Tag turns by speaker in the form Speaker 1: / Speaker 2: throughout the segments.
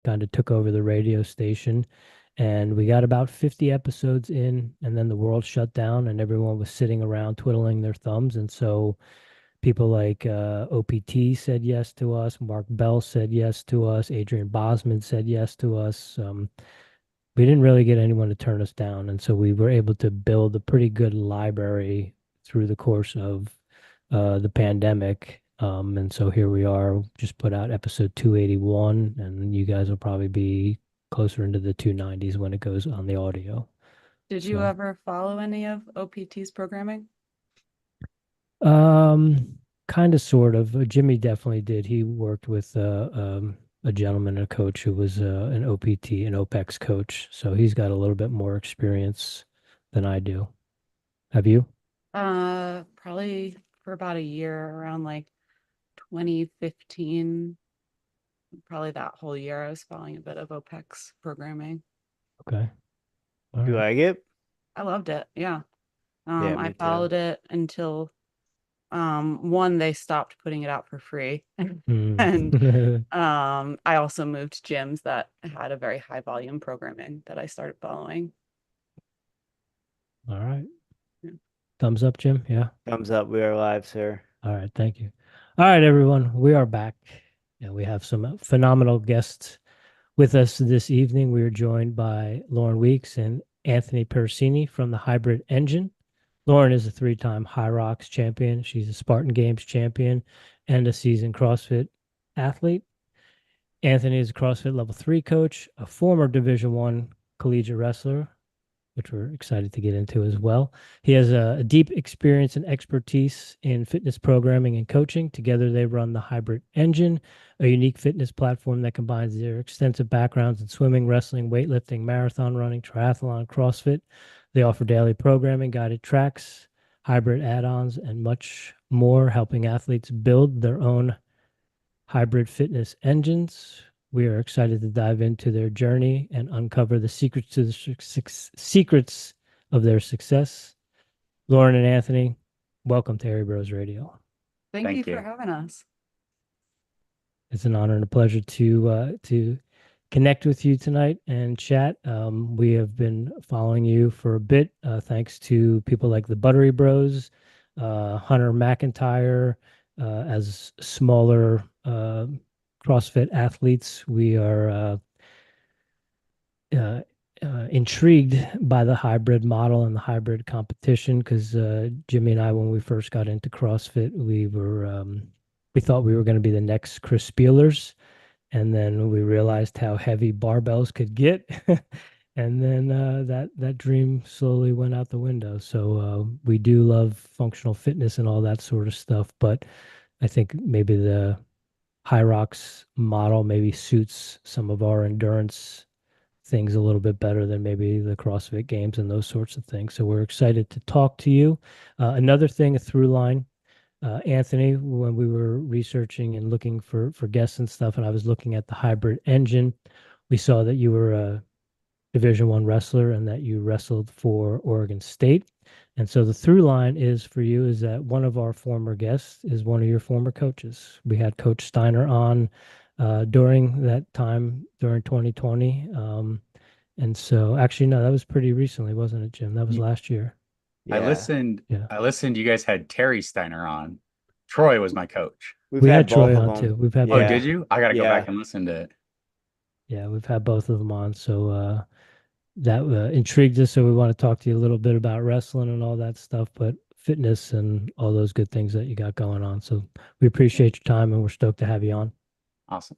Speaker 1: kind of took over the radio station. And we got about 50 episodes in, and then the world shut down, and everyone was sitting around twiddling their thumbs. And so people like OPT said yes to us, Mark Bell said yes to us, Adrian Bosman said yes to us. We didn't really get anyone to turn us down. And so we were able to build a pretty good library through the course of the pandemic. And so here we are, just put out episode 281, and you guys will probably be closer into the 290s when it goes on the audio.
Speaker 2: Did you
Speaker 1: So,
Speaker 2: ever follow any of OPT's programming?
Speaker 1: kind of, sort of. Jimmy definitely did. He worked with a gentleman, a coach who was an OPT, an OPEX coach. So he's got a little bit more experience than I do. Have you?
Speaker 2: Probably for about a year, around like 2015. Probably that whole year I was following a bit of OPEX programming.
Speaker 1: Okay. All
Speaker 3: You
Speaker 1: right.
Speaker 3: like it?
Speaker 2: I loved it. Yeah.
Speaker 3: Yeah,
Speaker 2: I
Speaker 3: me too.
Speaker 2: followed it until one, they stopped putting it out for free. And
Speaker 1: Mm.
Speaker 2: I also moved gyms that had a very high volume programming that I started following.
Speaker 1: All right.
Speaker 2: Yeah.
Speaker 1: Thumbs up, Jim. Yeah.
Speaker 3: Thumbs up. We are live, sir.
Speaker 1: All right. Thank you. All right, everyone. We are back, and we have some phenomenal guests with us this evening. We are joined by Lauren Weeks and Anthony Persini from the Hybrid Engine. Lauren is a three-time Hyrox champion. She's a Spartan Games champion and a seasoned CrossFit athlete. Anthony is a CrossFit Level 3 coach, a former Division 1 collegiate wrestler, which we're excited to get into as well. He has a deep experience and expertise in fitness programming and coaching. Together, they run the Hybrid Engine, a unique fitness platform that combines their extensive backgrounds in swimming, wrestling, weightlifting, marathon running, triathlon, CrossFit. They offer daily programming, guided tracks, hybrid add-ons, and much more, helping athletes build their own hybrid fitness engines. We are excited to dive into their journey and uncover the secrets to the secrets of their success. Lauren and Anthony, welcome to Airey Bros Radio.
Speaker 2: Thank you
Speaker 3: Thank
Speaker 2: for
Speaker 3: you.
Speaker 2: having us.
Speaker 1: It's an honor and a pleasure to connect with you tonight and chat. We have been following you for a bit, thanks to people like the Buttery Bros, Hunter McIntyre, as smaller CrossFit athletes. We are uh, intrigued by the hybrid model and the hybrid competition because Jimmy and I, when we first got into CrossFit, we thought we were going to be the next Chris Spielers, and then we realized how heavy barbells could get. And then that dream slowly went out the window. So we do love functional fitness and all that sort of stuff, but I think maybe the Hyrox model maybe suits some of our endurance things a little bit better than maybe the CrossFit Games and those sorts of things. So we're excited to talk to you. Another thing, a through line, Anthony, when we were researching and looking for guests and stuff, and I was looking at the hybrid engine, we saw that you were a Division One wrestler and that you wrestled for Oregon State. And so the through line is for you is that one of our former guests is one of your former coaches. We had Coach Steiner on during that time during 2020. And so actually, no, that was pretty recently, wasn't it, Jim? That was
Speaker 4: Y-
Speaker 1: last year.
Speaker 4: I
Speaker 3: Yeah.
Speaker 4: listened.
Speaker 1: Yeah.
Speaker 4: I listened. You guys had Terry Steiner on. Troy was my coach.
Speaker 3: We've
Speaker 1: We had
Speaker 3: had both
Speaker 1: Troy
Speaker 3: of
Speaker 1: on too.
Speaker 3: them.
Speaker 1: We've had
Speaker 4: Oh,
Speaker 1: both.
Speaker 4: did
Speaker 3: Yeah.
Speaker 4: you? I got to go back
Speaker 3: Yeah.
Speaker 4: and listen to it.
Speaker 1: Yeah, we've had both of them on. So that intrigued us. So we want to talk to you a little bit about wrestling and all that stuff, but fitness and all those good things that you got going on. So we appreciate your time and we're stoked to have you on.
Speaker 4: Awesome.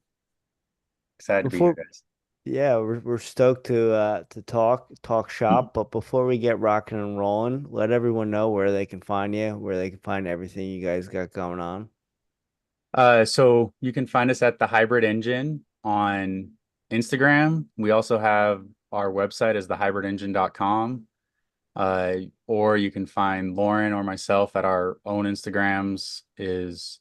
Speaker 4: Excited to be here,
Speaker 3: Before,
Speaker 4: guys.
Speaker 3: yeah, we're stoked to talk shop, but before we get rocking and rolling, let everyone know where they can find you, where they can find everything you guys got going on.
Speaker 4: So you can find us at the Hybrid Engine on Instagram. We also have our website is thehybridengine.com. Or you can find Lauren or myself at our own Instagrams is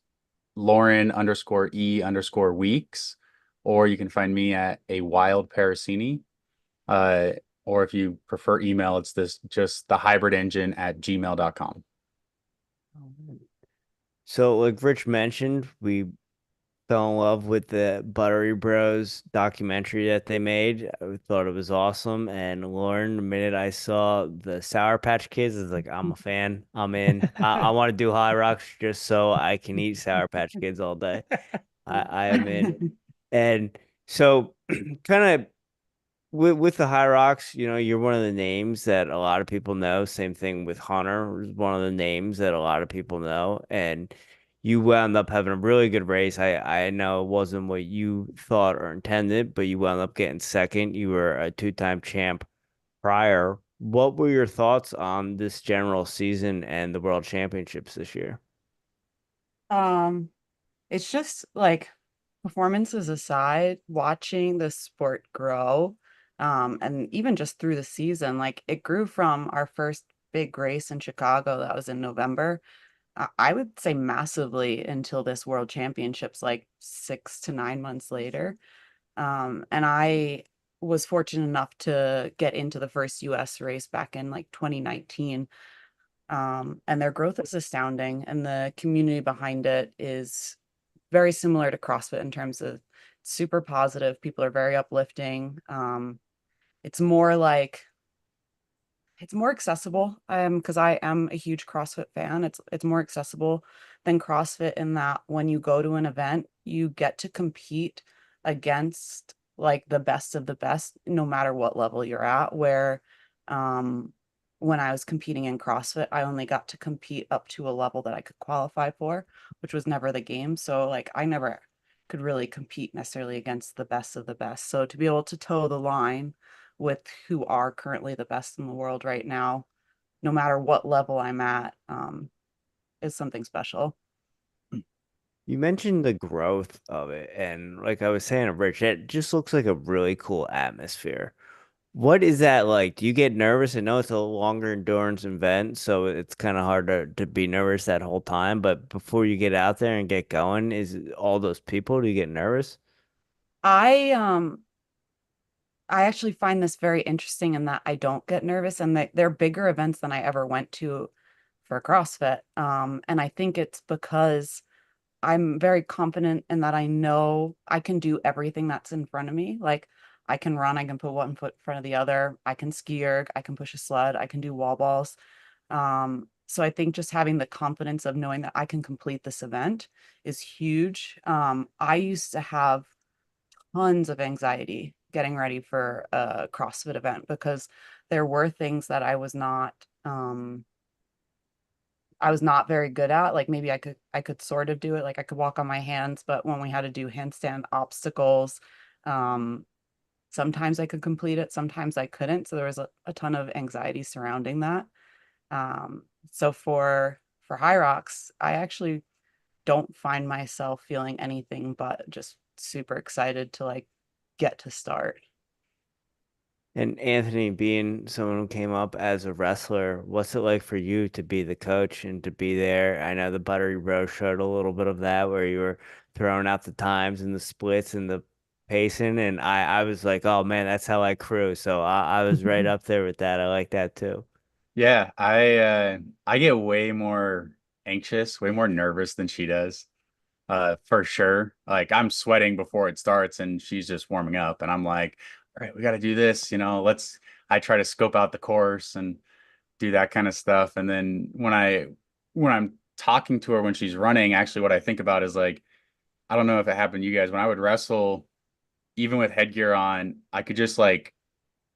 Speaker 4: Lauren_E_weeks, or you can find me at a wild Parasini. Uh, or if you prefer email, it's this just the hybrid engine at gmail.com.
Speaker 3: So, like Rich mentioned, we fell in love with the Buttery Bros documentary that they made. I thought it was awesome. And Lauren, the minute I saw the Sour Patch Kids, I was like, I'm a fan. I'm in. I want to do High Rocks just so I can eat Sour Patch Kids all day. I am in. And so kind of with the High Rocks, you're one of the names that a lot of people know. Same thing with Hunter, is one of the names that a lot of people know. And you wound up having a really good race. I know it wasn't what you thought or intended, but you wound up getting second. You were a two-time champ prior. What were your thoughts on this general season and the World Championships this year?
Speaker 2: Um, it's just like performances aside, watching the sport grow, and even just through the season, like it grew from our first big race in Chicago that was in November. I would say massively until this World Championships, like 6 to 9 months later. And I was fortunate enough to get into the first US race back in like 2019. And their growth is astounding, and the community behind it is very similar to CrossFit in terms of super positive. People are very uplifting. It's more like it's more accessible. Because I am a huge CrossFit fan. It's more accessible than CrossFit in that when you go to an event, you get to compete against like the best of the best, no matter what level you're at. Where um when I was competing in CrossFit, I only got to compete up to a level that I could qualify for, which was never the game. So like I never could really compete necessarily against the best of the best. So to be able to toe the line with who are currently the best in the world right now, no matter what level I'm at, is something special.
Speaker 3: You mentioned the growth of it, and like I was saying to Rich, it just looks like a really cool atmosphere. What is that like? Do you get nervous? I know it's a longer endurance event, so it's kind of hard to be nervous that whole time. But before you get out there and get going, is it all those people, do you get nervous?
Speaker 2: I um I actually find this very interesting in that I don't get nervous, and that they're bigger events than I ever went to for CrossFit. And I think it's because I'm very confident in that I know I can do everything that's in front of me. Like I can run, I can put one foot in front of the other, I can ski erg, I can push a sled, I can do wall balls. So I think just having the confidence of knowing that I can complete this event is huge. I used to have tons of anxiety getting ready for a CrossFit event because there were things that I was not very good at. Like maybe I could sort of do it. Like I could walk on my hands, but when we had to do handstand obstacles, um, sometimes I could complete it, sometimes I couldn't. So there was a ton of anxiety surrounding that. So for Hyrox, I actually don't find myself feeling anything but just super excited to like get to start.
Speaker 3: And Anthony, being someone who came up as a wrestler, what's it like for you to be the coach and to be there? I know the Buttery Bro showed a little bit of that where you were throwing out the times and the splits and the pacing, and I was like, oh man, that's how I crew. So I was right up there with that. I like that too.
Speaker 4: Yeah, I get way more anxious, way more nervous than she does. For sure. Like I'm sweating before it starts and she's just warming up and I'm like, all right, we got to do this, I try to scope out the course and do that kind of stuff. And then when I'm talking to her when she's running, actually what I think about is like, I don't know if it happened to you guys when I would wrestle, even with headgear on, I could just like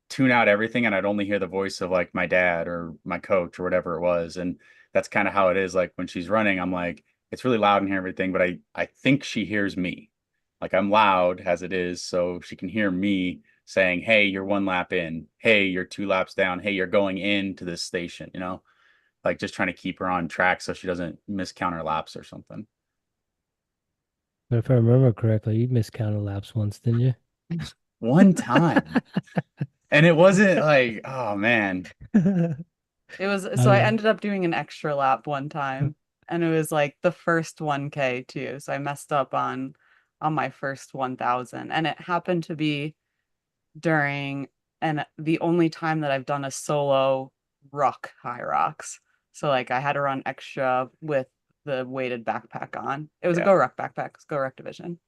Speaker 4: tune out everything and I'd only hear the voice of like my dad or my coach or whatever it was. And that's kind of how it is. Like when she's running, I'm like, it's really loud and everything, but I think she hears me. Like I'm loud as it is, so she can hear me saying, hey, you're 1 lap in. Hey, you're 2 laps down. Hey, you're going into this station, like just trying to keep her on track so she doesn't miscount her laps or something.
Speaker 1: But if I remember correctly, you miscounted laps once, didn't you?
Speaker 4: One time. And it wasn't like, oh man.
Speaker 2: It was so I
Speaker 1: I,
Speaker 2: ended up doing an extra lap one time, and it was like the first 1K too. So I messed up on my first 1000, and it happened to be during and the only time that I've done a solo ruck high rocks. So like I had to run extra with the weighted backpack on. It was a
Speaker 3: Yeah.
Speaker 2: Go Ruck backpack, it's Go Ruck division.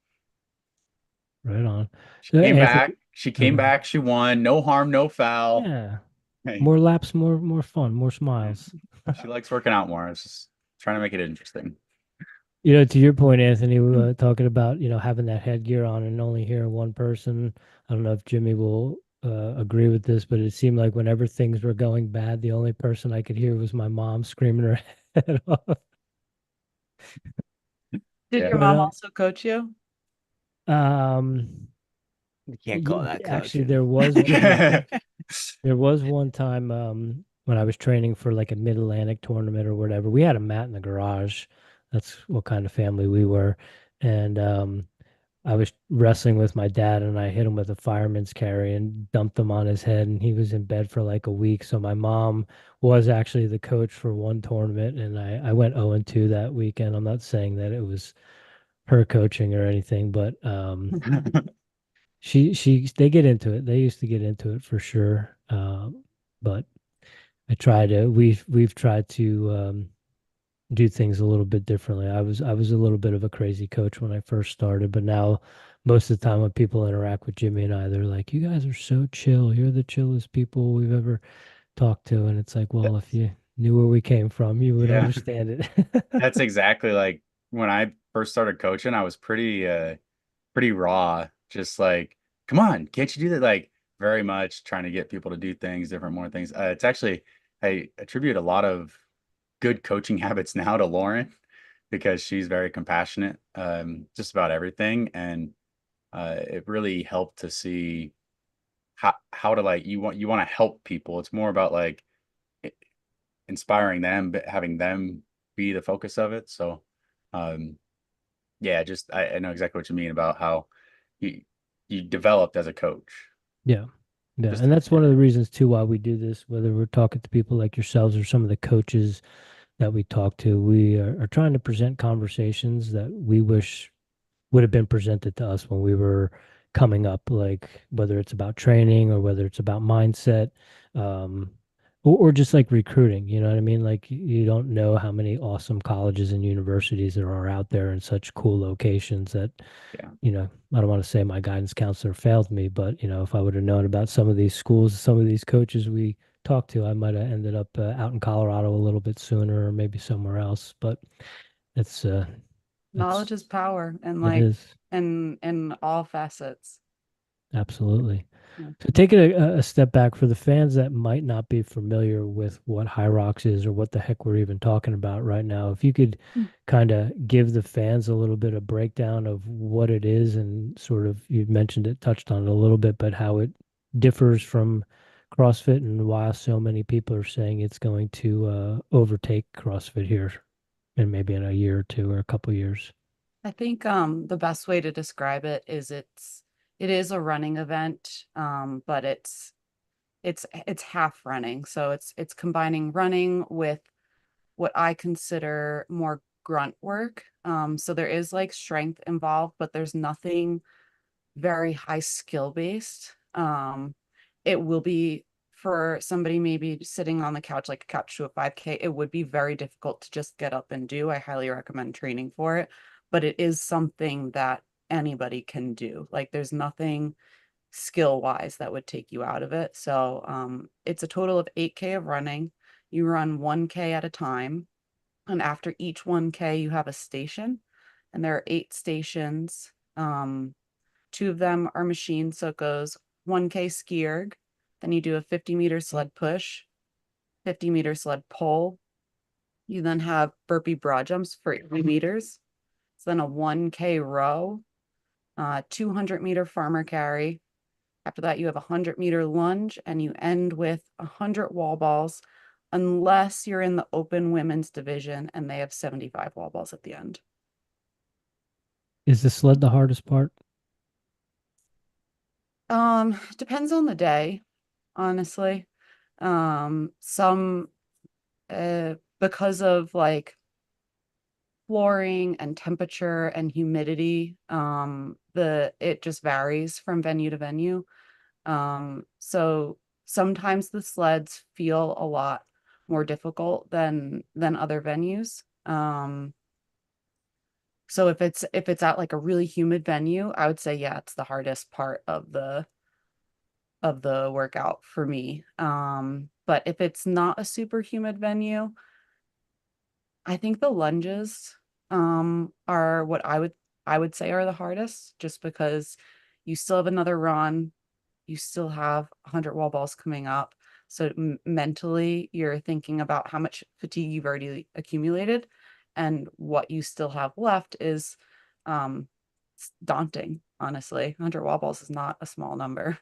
Speaker 1: Right on.
Speaker 4: She
Speaker 1: So
Speaker 4: came
Speaker 1: Anthony,
Speaker 4: back. She came back. She won. No harm, no foul.
Speaker 1: yeah,
Speaker 4: Hey,
Speaker 1: more laps, more fun, more smiles.
Speaker 4: she likes working out more. It's just trying to make it interesting.
Speaker 1: To your point, Anthony, talking about, having that headgear on and only hearing one person. I don't know if Jimmy will agree with this, but it seemed like whenever things were going bad, the only person I could hear was my mom screaming her head off.
Speaker 2: Did
Speaker 4: Yeah.
Speaker 2: your mom also coach you?
Speaker 1: Um,
Speaker 3: You can't call that
Speaker 1: actually,
Speaker 3: coaching.
Speaker 1: there was one time when I was training for like a Mid-Atlantic tournament or whatever. We had a mat in the garage. That's what kind of family we were. And I was wrestling with my dad and I hit him with a fireman's carry and dumped him on his head and he was in bed for like a week. So my mom was actually the coach for one tournament and I went 0-2 that weekend. I'm not saying that it was her coaching or anything, but they get into it. They used to get into it for sure. But we've tried to do things a little bit differently. I was a little bit of a crazy coach when I first started, but now most of the time when people interact with Jimmy and I, they're like, "You guys are so chill. You're the chillest people we've ever talked to." And it's like, well, if you knew where we came from, you would
Speaker 4: Yeah.
Speaker 1: understand it.
Speaker 4: That's exactly like when I first started coaching, I was pretty raw, just like, come on, can't you do that? Like very much trying to get people to do things, different, more things. It's actually, I attribute a lot of good coaching habits now to Lauren because she's very compassionate, just about everything. And it really helped to see how to like, you want to help people. It's more about like i- inspiring them, but having them be the focus of it. So, um, yeah, just I know exactly what you mean about how you you developed as a coach.
Speaker 1: Yeah. Yeah.
Speaker 4: Just
Speaker 1: And that's
Speaker 4: yeah,
Speaker 1: one of the reasons too why we do this, whether we're talking to people like yourselves or some of the coaches that we talk to, we are trying to present conversations that we wish would have been presented to us when we were coming up, like whether it's about training or whether it's about mindset, um, or just like recruiting, you know what I mean? Like you don't know how many awesome colleges and universities there are out there in such cool locations that,
Speaker 4: yeah.
Speaker 1: I don't want to say my guidance counselor failed me, but if I would have known about some of these schools, some of these coaches we talked to, I might have ended up out in Colorado a little bit sooner or maybe somewhere else. But it's
Speaker 2: Knowledge
Speaker 1: it's
Speaker 2: is power and
Speaker 1: it
Speaker 2: like
Speaker 1: is.
Speaker 2: in all facets.
Speaker 1: Absolutely.
Speaker 2: Yeah.
Speaker 1: So taking a step back for the fans that might not be familiar with what Hyrox is or what the heck we're even talking about right now, if you could
Speaker 2: Mm.
Speaker 1: kind of give the fans a little bit of breakdown of what it is and sort of, you mentioned it, touched on it a little bit, but how it differs from CrossFit and why so many people are saying it's going to overtake CrossFit here and maybe in a year or two or a couple years.
Speaker 2: I think the best way to describe it is it is a running event, but it's half running. So it's combining running with what I consider more grunt work. So there is like strength involved, but there's nothing very high skill based. It will be for somebody maybe sitting on the couch, like a couch to a 5K, it would be very difficult to just get up and do. I highly recommend training for it, but it is something that anybody can do. Like there's nothing skill wise that would take you out of it. So it's a total of 8K of running. You run 1K at a time. And after each 1K, you have a station, and there are 8 stations. Two of them are machines. So it goes 1K ski erg, then you do a 50-meter sled push, 50-meter sled pull. You then have burpee broad jumps for 3 meters. So then a 1K row, 200-meter farmer carry. After that, you have a 100-meter lunge, and you end with 100 wall balls, unless you're in the open women's division and they have 75 wall balls at the end.
Speaker 1: Is the sled the hardest part?
Speaker 2: Depends on the day, honestly. Some because of like flooring and temperature and humidity, it just varies from venue to venue. So sometimes the sleds feel a lot more difficult than other venues. So if it's at like a really humid venue, I would say yeah, it's the hardest part of the workout for me. But if it's not a super humid venue, I think the lunges are what I would say are the hardest, just because you still have another run, you still have 100 wall balls coming up. So mentally, you're thinking about how much fatigue you've already accumulated, and what you still have left is it's daunting, honestly. 100 wall balls is not a small number.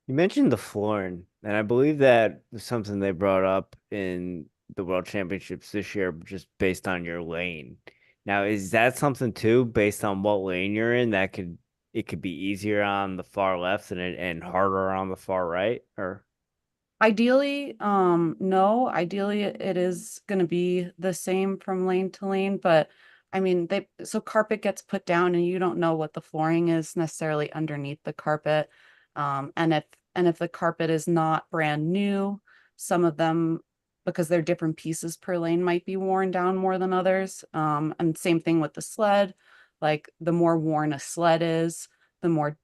Speaker 3: You mentioned the flooring, and I believe that was something they brought up in the World Championships this year, just based on your lane. Now, is that something too, based on what lane you're in, that it could be easier on the far left and harder on the far right, or?
Speaker 2: Ideally, no, ideally it is going to be the same from lane to lane, but I mean, so carpet gets put down and you don't know what the flooring is necessarily underneath the carpet. And if the carpet is not brand new, some of them, because they're different pieces per lane, might be worn down more than others. And same thing with the sled. Like the more worn a sled is, the more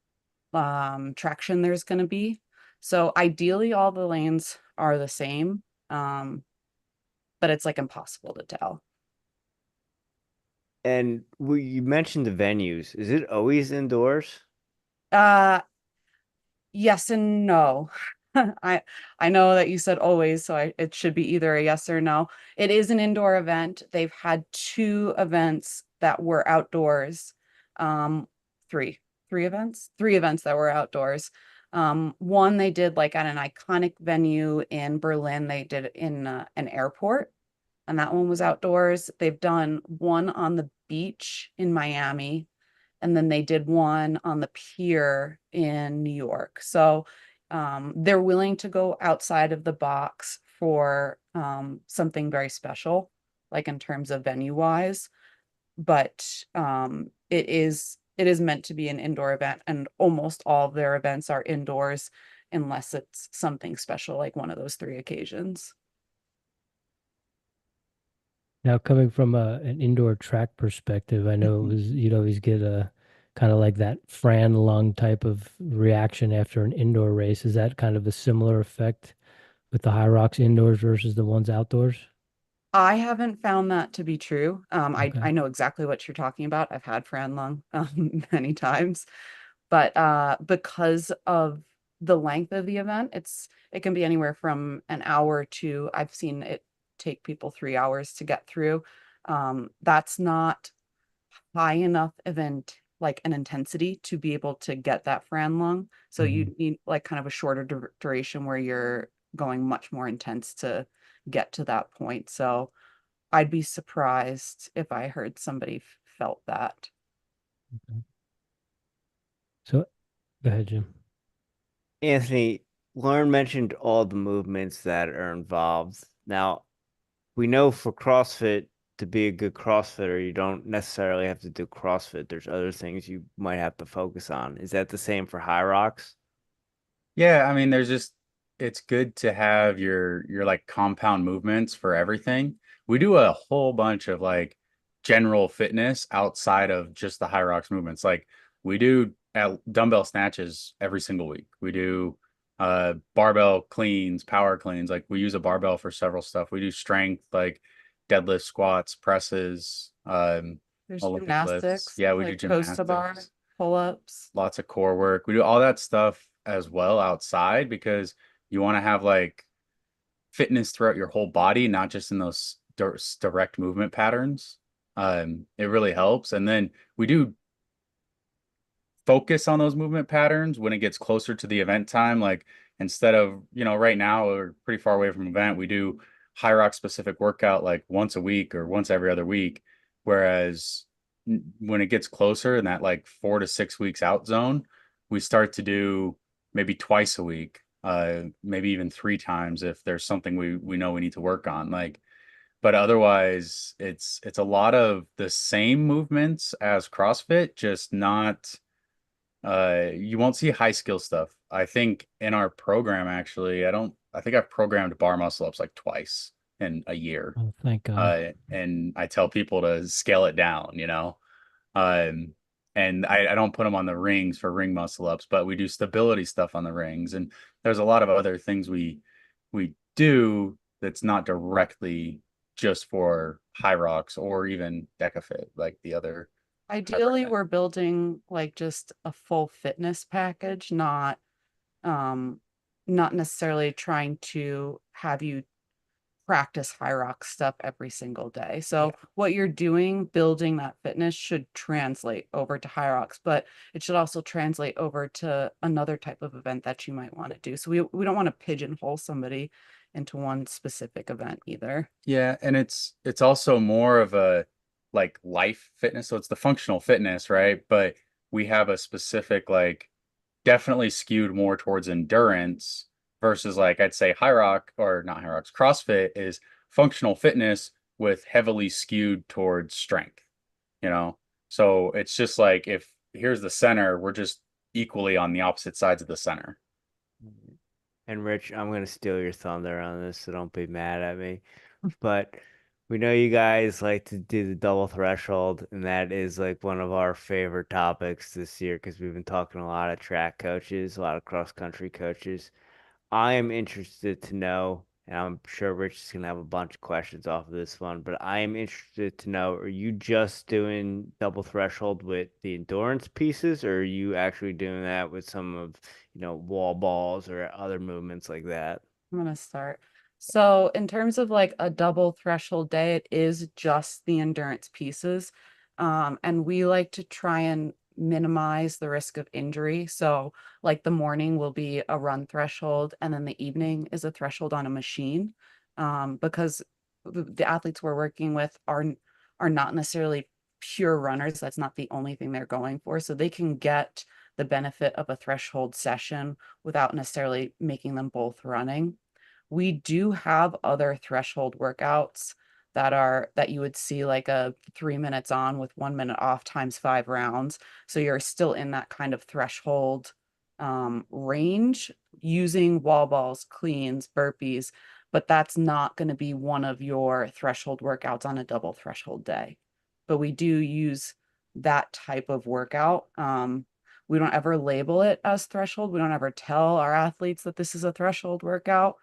Speaker 2: traction there's going to be. So ideally, all the lanes are the same, um, but it's like impossible to tell.
Speaker 3: And you mentioned the venues. Is it always indoors?
Speaker 2: Uh, yes and no. I I know that you said always, so it should be either a yes or no. It is an indoor event. They've had two events that were outdoors. Um, three, three events that were outdoors. One they did like at an iconic venue in Berlin. They did it in an airport, and that one was outdoors. They've done one on the beach in Miami, and then they did one on the pier in New York. So they're willing to go outside of the box for something very special, like in terms of venue wise. But it is meant to be an indoor event, and almost all of their events are indoors, unless it's something special like one of those three occasions.
Speaker 1: Now, coming from an indoor track perspective, I know it
Speaker 2: Mhm.
Speaker 1: was you'd always get a kind of like that Fran lung type of reaction after an indoor race. Is that kind of a similar effect with the Hyrox indoors versus the ones outdoors?
Speaker 2: I haven't found that to be true.
Speaker 1: Okay.
Speaker 2: I know exactly what you're talking about. I've had Fran lung many times, but because of the length of the event, it can be anywhere from an hour to I've seen it take people 3 hours to get through. That's not high enough event like an intensity to be able to get that Fran lung. So
Speaker 1: Mhm.
Speaker 2: you need like kind of a shorter duration where you're going much more intense to get to that point. So I'd be surprised if I heard somebody felt that.
Speaker 1: Okay. So go ahead, Jim.
Speaker 3: Anthony, Lauren mentioned all the movements that are involved. Now, we know for CrossFit, to be a good CrossFitter, you don't necessarily have to do CrossFit. There's other things you might have to focus on. Is that the same for Hyrox?
Speaker 4: Yeah, I mean, it's good to have your like compound movements for everything. We do a whole bunch of like general fitness outside of just the high rocks movements. Like we do dumbbell snatches every single week. We do barbell cleans, power cleans. Like we use a barbell for several stuff. We do strength, like deadlifts, squats, presses,
Speaker 2: There's
Speaker 4: Olympic lifts.
Speaker 2: gymnastics,
Speaker 4: Yeah, we do
Speaker 2: like toes to bar,
Speaker 4: gymnastics,
Speaker 2: pull-ups.
Speaker 4: lots of core work. We do all that stuff as well outside because you want to have like fitness throughout your whole body, not just in those direct movement patterns. It really helps. And then we do focus on those movement patterns when it gets closer to the event time. Like instead of, right now we're pretty far away from event, we do high rock specific workout like once a week or once every other week. Whereas when it gets closer in that like 4 to 6 weeks out zone, we start to do maybe twice a week, maybe even three times if there's something we know we need to work on. Like, but otherwise it's a lot of the same movements as CrossFit, just not you won't see high skill stuff. I think in our program, actually, I think I've programmed bar muscle ups like twice. in a year.
Speaker 1: Oh, thank God.
Speaker 4: And I tell people to scale it down, Um, and I don't put them on the rings for ring muscle ups, but we do stability stuff on the rings. And there's a lot of other things we do that's not directly just for Hyrox or even DecaFit, like the other.
Speaker 2: Ideally, we're building like just a full fitness package, um not necessarily trying to have you practice high rock stuff every single day. So what you're doing, building that fitness should translate over to high rocks, but it should also translate over to another type of event that you might want to do. So we don't want to pigeonhole somebody into one specific event either.
Speaker 4: Yeah, and it's also more of a like life fitness. So it's the functional fitness, right? But we have a specific like definitely skewed more towards endurance versus like I'd say high rock or not high rocks, CrossFit is functional fitness with heavily skewed towards strength, you know? So it's just like if here's the center, we're just equally on the opposite sides of the center.
Speaker 3: And Rich, I'm gonna steal your thunder on this, so don't be mad at me. But we know you guys like to do the double threshold, and that is like one of our favorite topics this year because we've been talking to a lot of track coaches, a lot of cross country coaches. I am interested to know, and I'm sure Rich is gonna have a bunch of questions off of this one, but I am interested to know, are you just doing double threshold with the endurance pieces, or are you actually doing that with some of, wall balls or other movements like that?
Speaker 2: I'm gonna start. So in terms of like a double threshold day, it is just the endurance pieces. And we like to try and minimize the risk of injury. So like the morning will be a run threshold, and then the evening is a threshold on a machine. Because the athletes we're working with are not necessarily pure runners. That's not the only thing they're going for. So they can get the benefit of a threshold session without necessarily making them both running. We do have other threshold workouts that you would see like a 3 minutes on with 1 minute off times 5 rounds. So you're still in that kind of threshold range using wall balls, cleans, burpees, but that's not going to be one of your threshold workouts on a double threshold day. But we do use that type of workout. We don't ever label it as threshold. We don't ever tell our athletes that this is a threshold workout.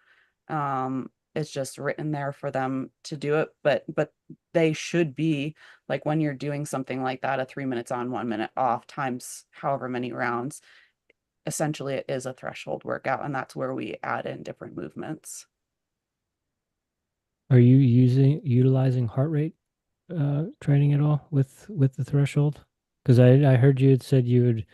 Speaker 2: It's just written there for them to do it, but they should be like when you're doing something like that, a 3 minutes on, 1 minute off times however many rounds. Essentially, it is a threshold workout, and that's where we add in different movements.
Speaker 1: Are you utilizing heart rate training at all with the threshold? Because I heard you had said you had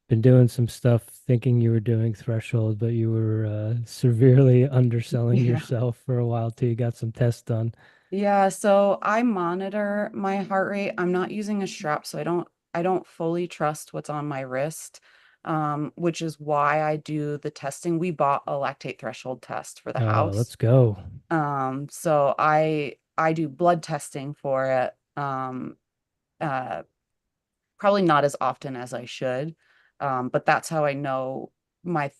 Speaker 1: been doing some stuff thinking you were doing threshold, but you were severely underselling
Speaker 2: Yeah.
Speaker 1: yourself for a while till you got some tests done.
Speaker 2: Yeah, so I monitor my heart rate. I'm not using a strap, so I don't fully trust what's on my wrist. Which is why I do the testing. We bought a lactate threshold test for the
Speaker 1: Oh,
Speaker 2: house.
Speaker 1: let's go.
Speaker 2: So I do blood testing for it. Uh Probably not as often as I should. But that's how I know my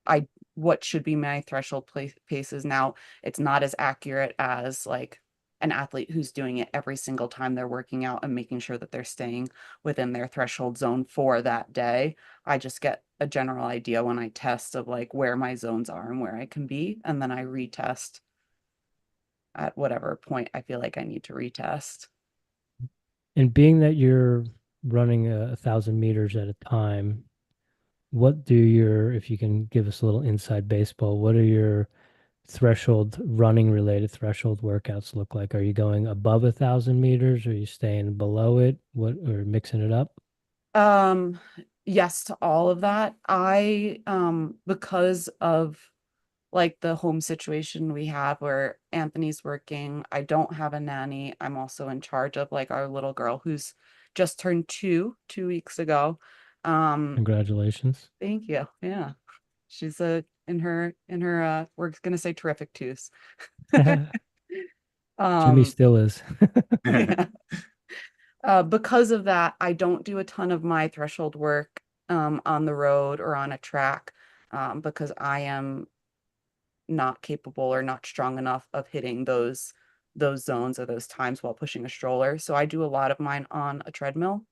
Speaker 2: I what should be my threshold paces. Now, it's not as accurate as like an athlete who's doing it every single time they're working out and making sure that they're staying within their threshold zone for that day. I just get a general idea when I test of like where my zones are and where I can be, and then I retest at whatever point I feel like I need to retest.
Speaker 1: And being that you're running 1,000 meters at a time, what do your, if you can give us a little inside baseball, what are your threshold running related threshold workouts look like? Are you going above 1,000 meters? Are you staying below it? What, or mixing it up?
Speaker 2: Um, yes to all of that. Because of like the home situation we have where Anthony's working, I don't have a nanny. I'm also in charge of like our little girl who's just turned 2 weeks ago. Um,
Speaker 1: Congratulations.
Speaker 2: thank you. Yeah. She's in her we're gonna say terrific twos.
Speaker 1: Jimmy
Speaker 2: Um,
Speaker 1: still is.
Speaker 2: yeah. Because of that, I don't do a ton of my threshold work on the road or on a track because I am not capable or not strong enough of hitting those zones or those times while pushing a stroller. So I do a lot of mine on a treadmill.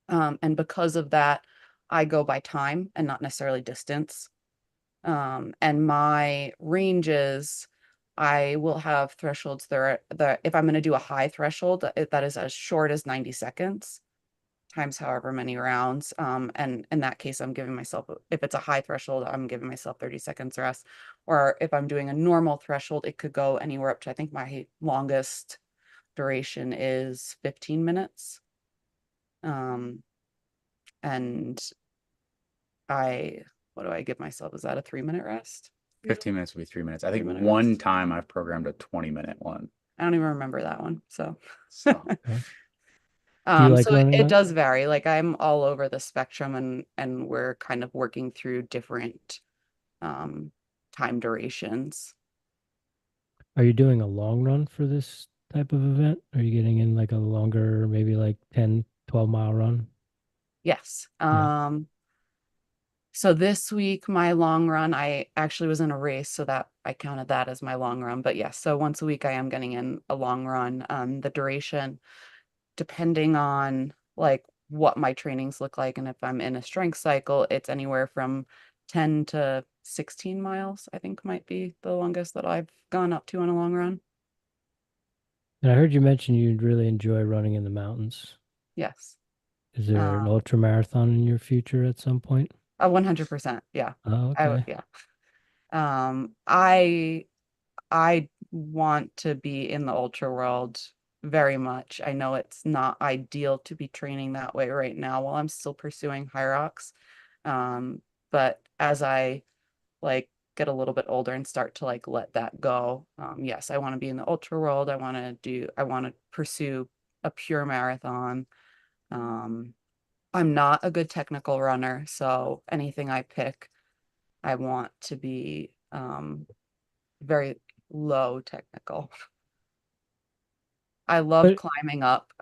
Speaker 2: And because of that, I go by time and not necessarily distance. And my ranges, I will have thresholds there that if I'm going to do a high threshold, that is as short as 90 seconds times however many rounds. And in that case, I'm giving myself, if it's a high threshold, I'm giving myself 30 seconds rest. Or if I'm doing a normal threshold, it could go anywhere up to, I think my longest duration is 15 minutes. And what do I give myself? Is that a 3-minute rest?
Speaker 4: 15 minutes would be 3 minutes. I think
Speaker 2: 3-minute
Speaker 4: one
Speaker 2: rest.
Speaker 4: time I've programmed a 20-minute one.
Speaker 2: I don't even remember that one. So,
Speaker 4: So
Speaker 1: Okay. Do you like
Speaker 2: so
Speaker 1: running
Speaker 2: it
Speaker 1: that?
Speaker 2: does vary. Like I'm all over the spectrum, and we're kind of working through different time durations.
Speaker 1: Are you doing a long run for this type of event? Are you getting in like a longer, maybe like 10, 12-mile run?
Speaker 2: Yes.
Speaker 1: Yeah.
Speaker 2: So this week, my long run, I actually was in a race, so that I counted that as my long run. But yes, so once a week I am getting in a long run. The duration, depending on like what my trainings look like, and if I'm in a strength cycle, it's anywhere from 10 to 16 miles, I think might be the longest that I've gone up to on a long run.
Speaker 1: And I heard you mention you'd really enjoy running in the mountains.
Speaker 2: Yes.
Speaker 1: Is there an
Speaker 2: Um,
Speaker 1: ultra marathon in your future at some point?
Speaker 2: 100%. Yeah.
Speaker 1: Oh,
Speaker 2: I would,
Speaker 1: okay.
Speaker 2: yeah. I want to be in the ultra world very much. I know it's not ideal to be training that way right now while I'm still pursuing Hyrox. Um, but as I like get a little bit older and start to like let that go, yes, I want to be in the ultra world. I want to pursue a pure marathon. Um, I'm not a good technical runner, so anything I pick, I want to be very low technical. I love
Speaker 1: But
Speaker 2: climbing up.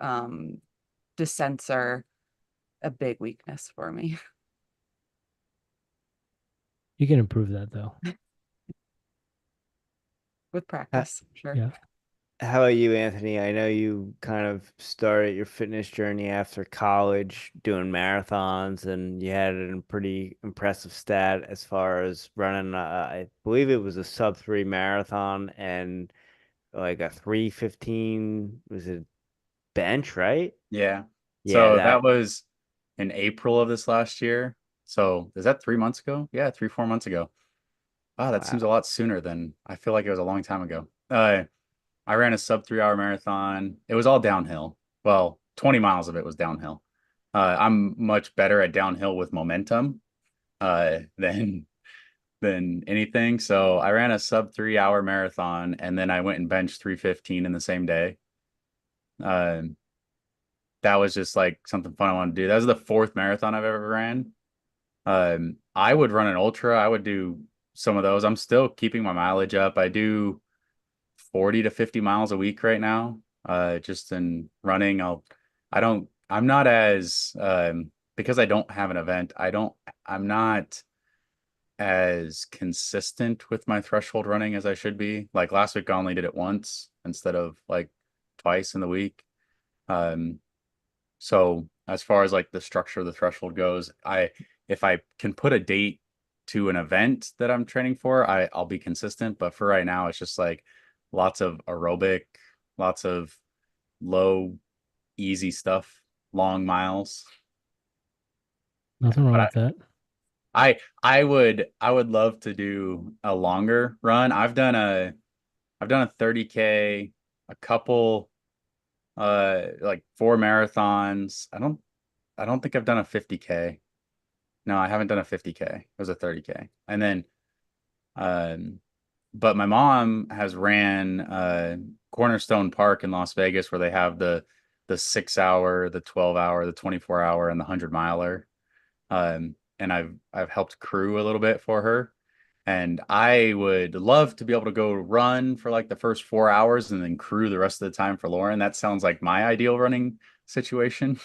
Speaker 2: Descents are a big weakness for me.
Speaker 1: you can improve that though.
Speaker 2: With practice, sure.
Speaker 1: Yeah.
Speaker 3: How about you, Anthony? I know you kind of started your fitness journey after college doing marathons, and you had a pretty impressive stat as far as running, I believe it was a sub 3 marathon and like a 3:15, was it bench, right?
Speaker 4: yeah.
Speaker 3: Yeah,
Speaker 4: So that
Speaker 3: that,
Speaker 4: was in April of this last year. So is that 3 months ago? Yeah, 3, 4 months ago. Wow, that seems a
Speaker 3: wow.
Speaker 4: lot sooner than I feel like it was a long time ago. I ran a sub 3 hour marathon. It was all downhill. Well, 20 miles of it was downhill. I'm much better at downhill with momentum than anything. So I ran a sub 3 hour marathon, and then I went and benched 315 in the same day. Uh, that was just like something fun I wanted to do. That was the fourth marathon I've ever ran. I would run an ultra. I would do some of those. I'm still keeping my mileage up. I do 40 to 50 miles a week right now. Just in running. I'm not as because I don't have an event, I'm not as consistent with my threshold running as I should be. Like last week I only did it once instead of like twice in the week. Um, so as far as like the structure of the threshold goes, if I can put a date to an event that I'm training for, I'll be consistent. But for right now, it's just like lots of aerobic, lots of low, easy stuff, long miles. Yeah,
Speaker 1: Nothing wrong
Speaker 4: but
Speaker 1: with that.
Speaker 4: I would love to do a longer run. I've done a 30K, a couple like 4 marathons. I don't think I've done a 50K. No, I haven't done a 50K. It was a 30K. And then um but my mom has ran Cornerstone Park in Las Vegas where they have the 6 hour, the 12 hour, the 24 hour, and the 100 miler. And I've helped crew a little bit for her. And I would love to be able to go run for like the first 4 hours and then crew the rest of the time for Lauren. That sounds like my ideal running situation.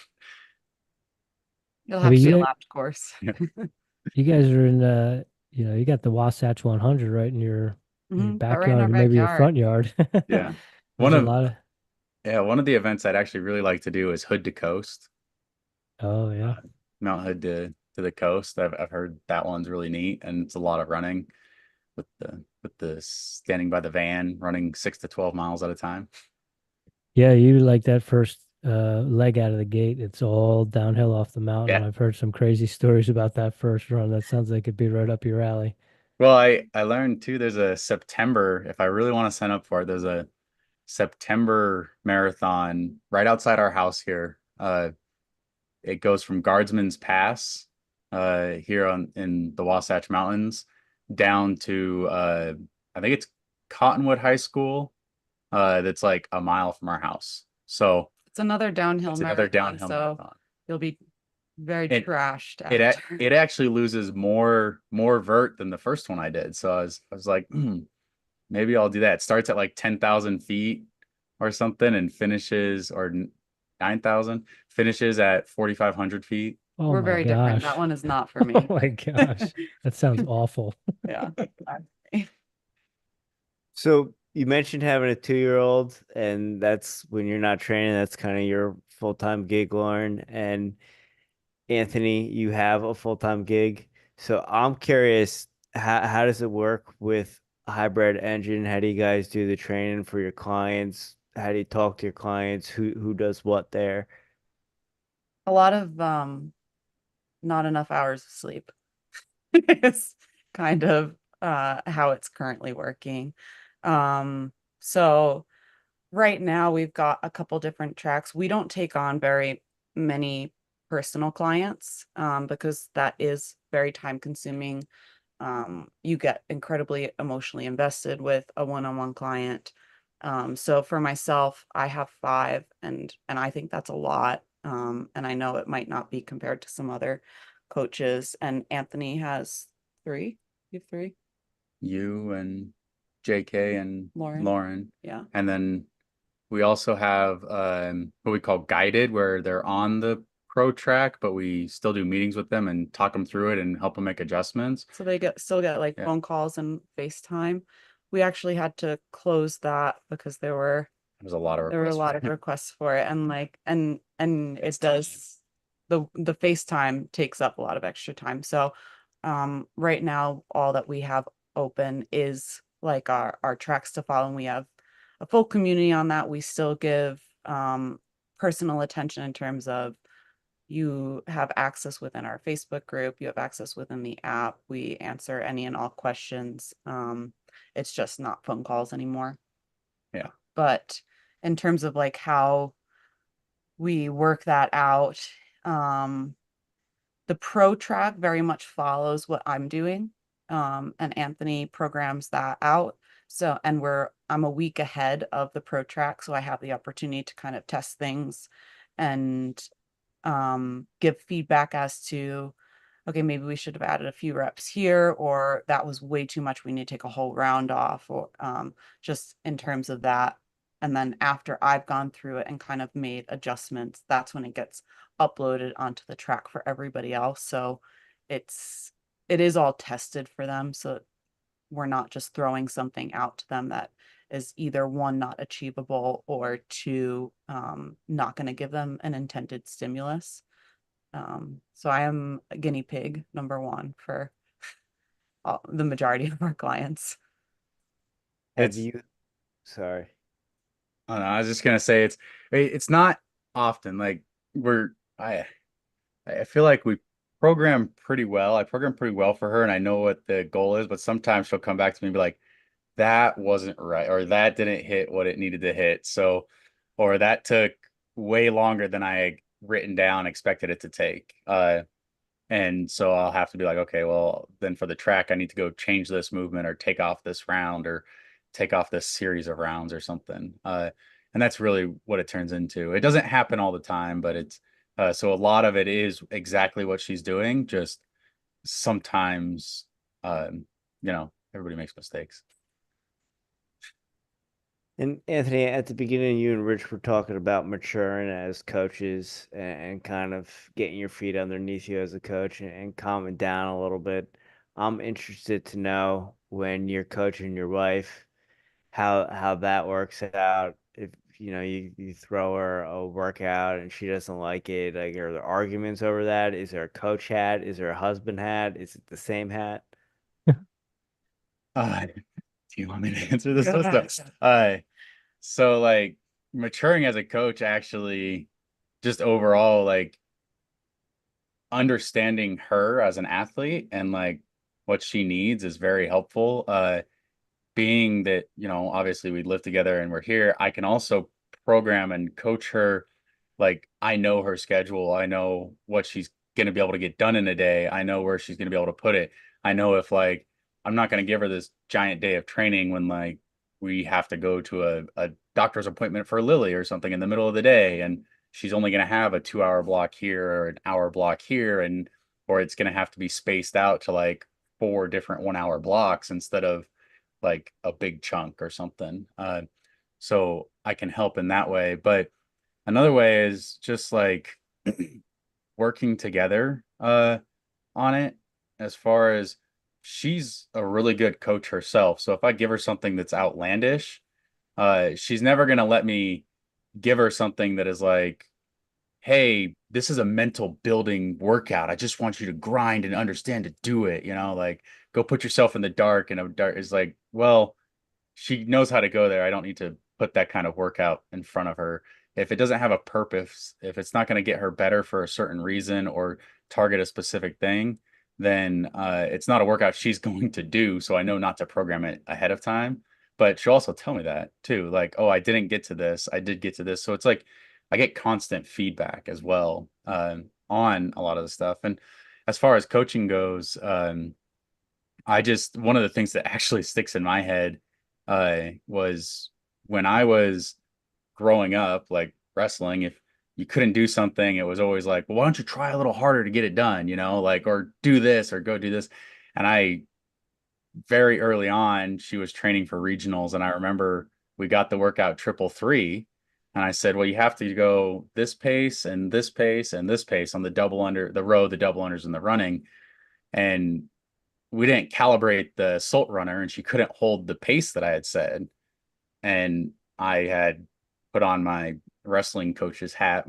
Speaker 2: You'll
Speaker 1: I
Speaker 2: have
Speaker 1: mean,
Speaker 2: to be a lapped course.
Speaker 1: you guys are in you got the Wasatch 100 right in your in your
Speaker 2: But right in our
Speaker 1: backyard or maybe your
Speaker 2: backyard.
Speaker 1: front yard.
Speaker 4: Yeah.
Speaker 2: Yeah.
Speaker 4: One
Speaker 1: There's a
Speaker 4: of
Speaker 1: lot of,
Speaker 4: one of the events I'd actually really like to do is Hood to Coast.
Speaker 1: oh yeah.
Speaker 4: Mount Hood to the coast. I've heard that one's really neat, and it's a lot of running with the standing by the van, running 6 to 12 miles at a time.
Speaker 1: Yeah, you like that first leg out of the gate. It's all downhill off the mountain.
Speaker 4: Yeah.
Speaker 1: I've heard some crazy stories about that first run. That sounds like it'd be right up your alley.
Speaker 4: Well, I learned too. There's a September. If I really want to sign up for it, there's a September marathon right outside our house here. It goes from Guardsman's Pass, here in the Wasatch Mountains, down to I think it's Cottonwood High School. That's like a mile from our house. So
Speaker 2: It's another downhill
Speaker 4: it's another
Speaker 2: marathon,
Speaker 4: downhill
Speaker 2: so
Speaker 4: marathon.
Speaker 2: you'll be very
Speaker 4: It
Speaker 2: trashed
Speaker 4: it
Speaker 2: after.
Speaker 4: it actually loses more vert than the first one I did. So I was like, maybe I'll do that. It starts at like 10,000 feet or something and finishes or 9,000, finishes at 4,500 feet.
Speaker 1: Oh
Speaker 2: We're
Speaker 1: my
Speaker 2: very different. That
Speaker 1: gosh.
Speaker 2: one is not for
Speaker 1: Oh
Speaker 2: me.
Speaker 1: my gosh. That sounds awful.
Speaker 2: Yeah.
Speaker 3: So you mentioned having a 2-year-old, and that's when you're not training, that's kind of your full-time gig, Lauren. And Anthony, you have a full-time gig. So I'm curious, how does it work with a hybrid engine? How do you guys do the training for your clients? How do you talk to your clients? Who does what there?
Speaker 2: A lot of not enough hours of sleep is kind of how it's currently working. So right now we've got a couple different tracks. We don't take on very many personal clients because that is very time consuming. You get incredibly emotionally invested with a one-on-one client. So for myself, I have 5 and I think that's a lot. And I know it might not be compared to some other coaches. And Anthony has 3. You have 3?
Speaker 4: You and JK and
Speaker 2: Lauren?
Speaker 4: Lauren.
Speaker 2: Yeah.
Speaker 4: And then we also have what we call guided, where they're on the pro track, but we still do meetings with them and talk them through it and help them make adjustments.
Speaker 2: So they still get like
Speaker 4: Yeah.
Speaker 2: phone calls and FaceTime. We actually had to close that because
Speaker 4: There's a lot of
Speaker 2: there were a
Speaker 4: requests
Speaker 2: lot
Speaker 4: for
Speaker 2: of
Speaker 4: it.
Speaker 2: requests for it and like and it does the FaceTime takes up a lot of extra time. So right now all that we have open is like our tracks to follow, and we have a full community on that. We still give personal attention in terms of you have access within our Facebook group, you have access within the app. We answer any and all questions. It's just not phone calls anymore.
Speaker 4: Yeah.
Speaker 2: But in terms of like how we work that out, the pro track very much follows what I'm doing. And Anthony programs that out. So, and I'm a week ahead of the pro track. So I have the opportunity to kind of test things and give feedback as to, okay, maybe we should have added a few reps here, or that was way too much. We need to take a whole round off, or just in terms of that. And then after I've gone through it and kind of made adjustments, that's when it gets uploaded onto the track for everybody else. So it is all tested for them. So we're not just throwing something out to them that is either 1, not achievable, or 2, not going to give them an intended stimulus. So I am a guinea pig #1 for the majority of our clients.
Speaker 3: Have
Speaker 4: It's
Speaker 3: you, sorry.
Speaker 4: I don't know, I was just gonna say it's not often like we're I feel like we program pretty well. I program pretty well for her and I know what the goal is, but sometimes she'll come back to me and be like, that wasn't right, or that didn't hit what it needed to hit. So, or that took way longer than I had written down, expected it to take. And so I'll have to be like, okay, well, then for the track, I need to go change this movement or take off this round or take off this series of rounds or something. And that's really what it turns into. It doesn't happen all the time, but it's so a lot of it is exactly what she's doing. Just sometimes, everybody makes mistakes.
Speaker 3: And Anthony, at the beginning, you and Rich were talking about maturing as coaches and kind of getting your feet underneath you as a coach and calming down a little bit. I'm interested to know when you're coaching your wife, how that works out. If you throw her a workout and she doesn't like it, like, are there arguments over that? Is there a coach hat? Is there a husband hat? Is it the same hat?
Speaker 4: Do you want me to answer this
Speaker 2: Go ahead.
Speaker 4: stuff? So like maturing as a coach, actually, just overall, like understanding her as an athlete and like what she needs is very helpful. Being that, obviously we live together and we're here, I can also program and coach her. Like, I know her schedule. I know what she's going to be able to get done in a day. I know where she's going to be able to put it. I know if like, I'm not going to give her this giant day of training when like we have to go to a doctor's appointment for Lily or something in the middle of the day. And she's only going to have a 2 hour block here or an hour block here. Or it's going to have to be spaced out to like 4 different 1 hour blocks instead of like a big chunk or something. So I can help in that way. But another way is just like working together on it, as far as she's a really good coach herself. So if I give her something that's outlandish, she's never going to let me give her something that is like, hey, this is a mental building workout. I just want you to grind and understand to do it, like go put yourself in the dark. And a dark is like, well, she knows how to go there. I don't need to put that kind of workout in front of her. If it doesn't have a purpose, if it's not going to get her better for a certain reason or target a specific thing, then it's not a workout she's going to do. So I know not to program it ahead of time. But she'll also tell me that too. Like, oh, I didn't get to this. I did get to this. So it's like I get constant feedback as well on a lot of the stuff. And as far as coaching goes, one of the things that actually sticks in my head was when I was growing up, like wrestling, if you couldn't do something, it was always like, well, why don't you try a little harder to get it done, like, or do this or go do this. And I, very early on, she was training for regionals. And I remember we got the workout triple three. And I said, well, you have to go this pace and this pace and this pace on the double under the row, the double unders and the running. And we didn't calibrate the Salt runner and she couldn't hold the pace that I had said. And I had put on my wrestling coach's hat,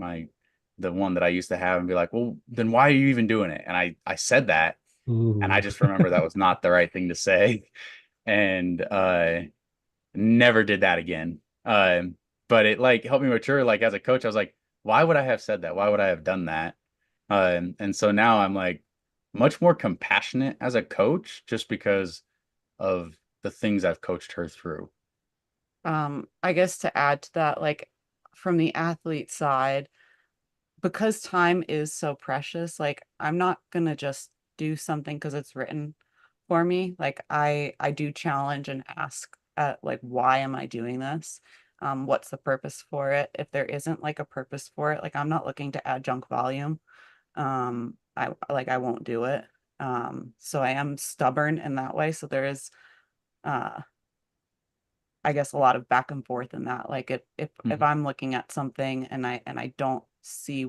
Speaker 4: the one that I used to have, and be like, well, then why are you even doing it? And I said that. And I
Speaker 1: Ooh.
Speaker 4: just remember that was not the right thing to say. And never did that again. But it like helped me mature. Like as a coach, I was like, why would I have said that? Why would I have done that? And so now I'm like much more compassionate as a coach just because of the things I've coached her through.
Speaker 2: I guess to add to that, like from the athlete side, because time is so precious, like I'm not gonna just do something because it's written for me. Like I do challenge and ask like, why am I doing this? What's the purpose for it? If there isn't like a purpose for it, like I'm not looking to add junk volume. I won't do it. So I am stubborn in that way. So there is uh I guess a lot of back and forth in that. Like if
Speaker 4: Mhm.
Speaker 2: I'm looking at something and I don't see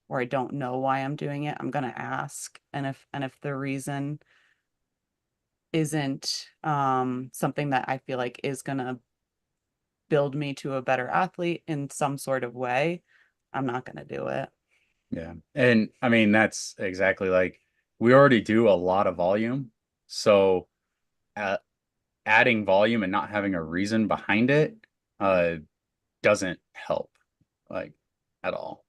Speaker 2: or I don't know why I'm doing it, I'm gonna ask. And if the reason isn't something that I feel like is gonna build me to a better athlete in some sort of way, I'm not gonna do it.
Speaker 4: Yeah. And I mean, that's exactly like we already do a lot of volume. So uh, adding volume and not having a reason behind it uh, doesn't help like at all.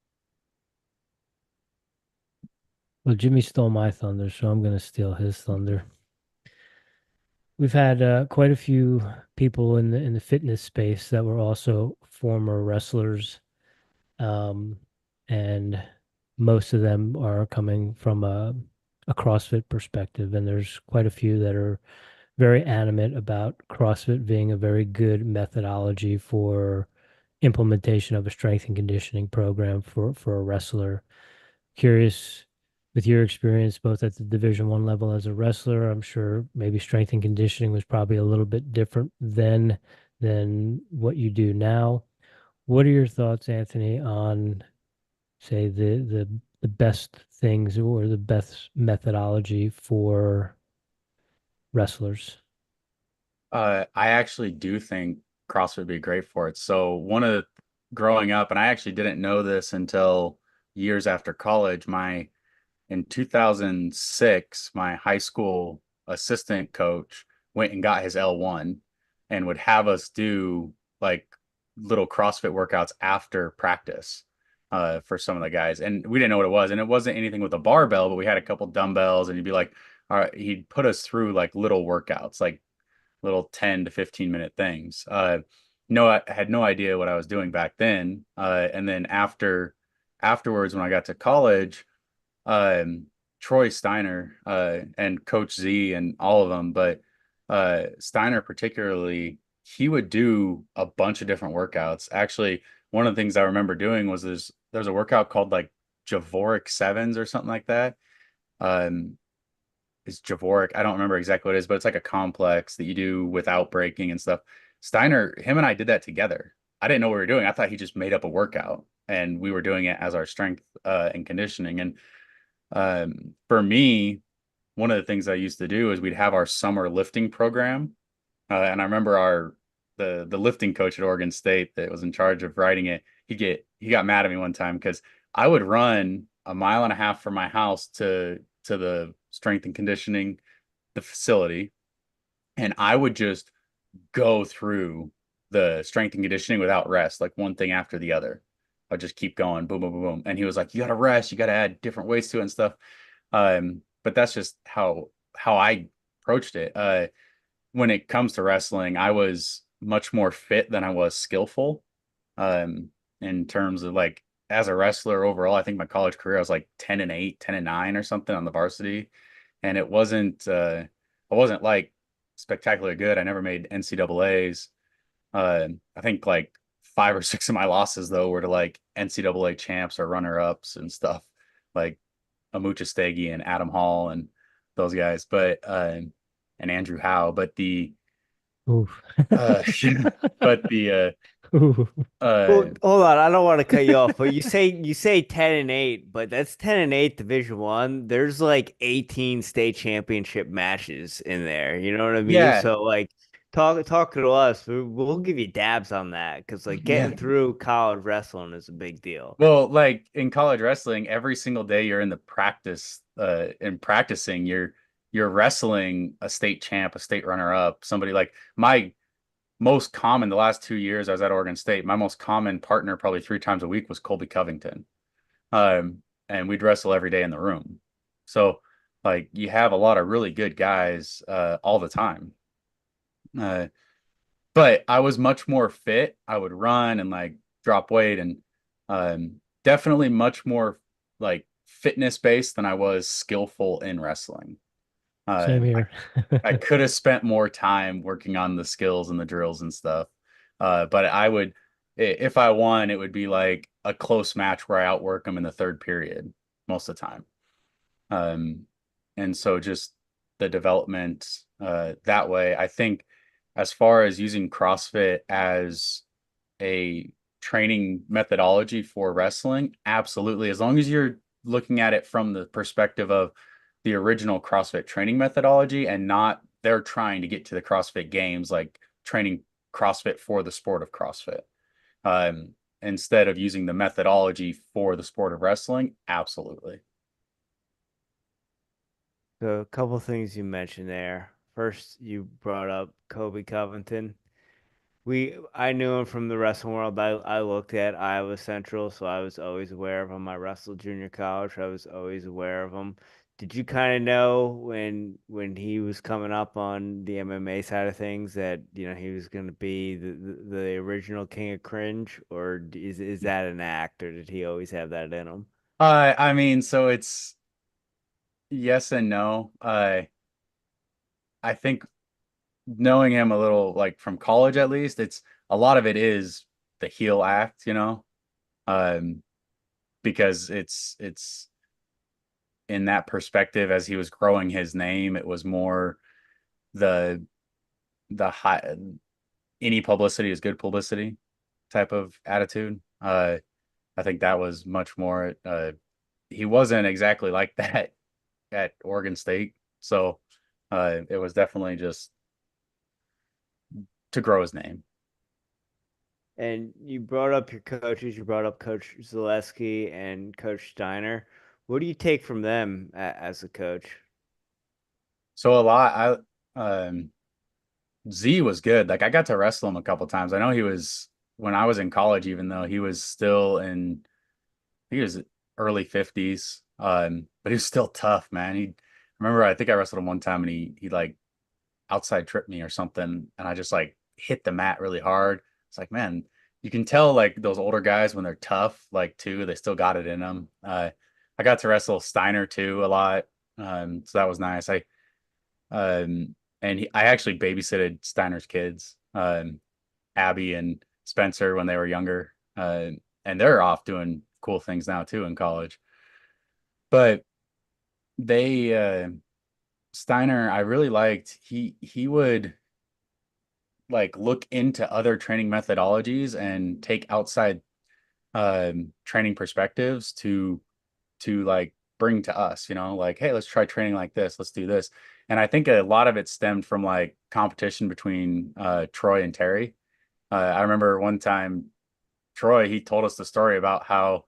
Speaker 1: Well, Jimmy stole my thunder, so I'm going to steal his thunder. We've had quite a few people in the fitness space that were also former wrestlers, um, and most of them are coming from a CrossFit perspective, and there's quite a few that are very animate about CrossFit being a very good methodology for implementation of a strength and conditioning program for a wrestler. Curious, with your experience both at the Division 1 level as a wrestler, I'm sure maybe strength and conditioning was probably a little bit different then than what you do now. What are your thoughts, Anthony, on say the best things or the best methodology for wrestlers?
Speaker 4: I actually do think CrossFit would be great for it. So growing up, and I actually didn't know this until years after college, in 2006, my high school assistant coach went and got his L1 and would have us do like little CrossFit workouts after practice for some of the guys. And we didn't know what it was. And it wasn't anything with a barbell, but we had a couple dumbbells and he'd be like, all right, he'd put us through like little workouts, like little 10 to 15-minute things. No, I had no idea what I was doing back then. And then afterwards, when I got to college, Troy Steiner, and Coach Z and all of them, but Steiner particularly, he would do a bunch of different workouts. Actually, one of the things I remember doing was there's a workout called like Javoric Sevens or something like that. Um, is Javoric. I don't remember exactly what it is, but it's like a complex that you do without breaking and stuff. Steiner, him and I did that together. I didn't know what we were doing. I thought he just made up a workout and we were doing it as our strength and conditioning. And for me, one of the things I used to do is we'd have our summer lifting program. And I remember the lifting coach at Oregon State that was in charge of writing it. He got mad at me one time because I would run a mile and a half from my house to the strength and conditioning, the facility, and I would just go through the strength and conditioning without rest, like one thing after the other. I'd just keep going, boom, boom, boom, boom. And he was like, "You got to rest. You got to add different weights to it and stuff." But that's just how I approached it. When it comes to wrestling, I was much more fit than I was skillful. In terms of like as a wrestler overall, I think my college career I was like 10-8, 10-9 or something on the varsity. And I wasn't like spectacularly good. I never made NCAAs. I think like 5 or 6 of my losses though were to like NCAA champs or runner ups and stuff like Amucha Stegi and Adam Hall and those guys, but and Andrew Howe. But
Speaker 1: Oof.
Speaker 4: uh, but
Speaker 1: Ooh.
Speaker 3: Well,
Speaker 4: uh,
Speaker 3: hold on, I don't want to cut you off, but you say 10-8, but that's 10-8 Division One. There's like 18 state championship matches in there. You know what I mean?
Speaker 4: yeah,
Speaker 3: So like talk to us. We'll give you dabs on that because like
Speaker 4: yeah.
Speaker 3: getting through college wrestling is a big deal.
Speaker 4: Well, like in college wrestling, every single day you're in the and practicing, you're wrestling a state champ, a state runner up, somebody like my most common the last 2 years I was at Oregon State, my most common partner probably 3 times a week was Colby Covington. And we'd wrestle every day in the room. So like you have a lot of really good guys all the time. Uh, but I was much more fit. I would run and like drop weight and definitely much more like fitness based than I was skillful in wrestling. Uh,
Speaker 1: Same
Speaker 4: I,
Speaker 1: here.
Speaker 4: I could have spent more time working on the skills and the drills and stuff. But if I won, it would be like a close match where I outwork them in the third period most of the time. Um, and so just the development that way, I think as far as using CrossFit as a training methodology for wrestling, absolutely. As long as you're looking at it from the perspective of the original CrossFit training methodology and not they're trying to get to the CrossFit games, like training CrossFit for the sport of CrossFit. Instead of using the methodology for the sport of wrestling, absolutely.
Speaker 3: So a couple things you mentioned there. First, you brought up Kobe Covington. I knew him from the wrestling world. I looked at Iowa Central, so I was always aware of him. I wrestled junior college. I was always aware of him. Did you kind of know when he was coming up on the MMA side of things that he was going to be the original King of Cringe, or is that an act, or did he always have that in him?
Speaker 4: I mean, so it's yes and no. I think knowing him a little, like from college at least, it's a lot of it is the heel act, um, because it's in that perspective as he was growing his name, it was more the high any publicity is good publicity type of attitude. I think that was much more. He wasn't exactly like that at Oregon State, so it was definitely just to grow his name.
Speaker 3: And you brought up your coaches. You brought up Coach Zaleski and Coach Steiner. What do you take from them as a coach?
Speaker 4: So a lot, Z was good. Like I got to wrestle him a couple times. I know he was when I was in college, even though he was still in, he was early 50s. But he was still tough, man. I remember I think I wrestled him one time and he like outside tripped me or something, and I just like hit the mat really hard. It's like, man, you can tell like those older guys when they're tough, like too, they still got it in them. I got to wrestle Steiner too a lot. So that was nice. I actually babysitted Steiner's kids, Abby and Spencer when they were younger. And they're off doing cool things now too in college. But they Steiner, I really liked. He would like look into other training methodologies and take outside training perspectives to like bring to us, like, hey, let's try training like this, let's do this. And I think a lot of it stemmed from like competition between Troy and Terry. I remember one time Troy, he told us the story about how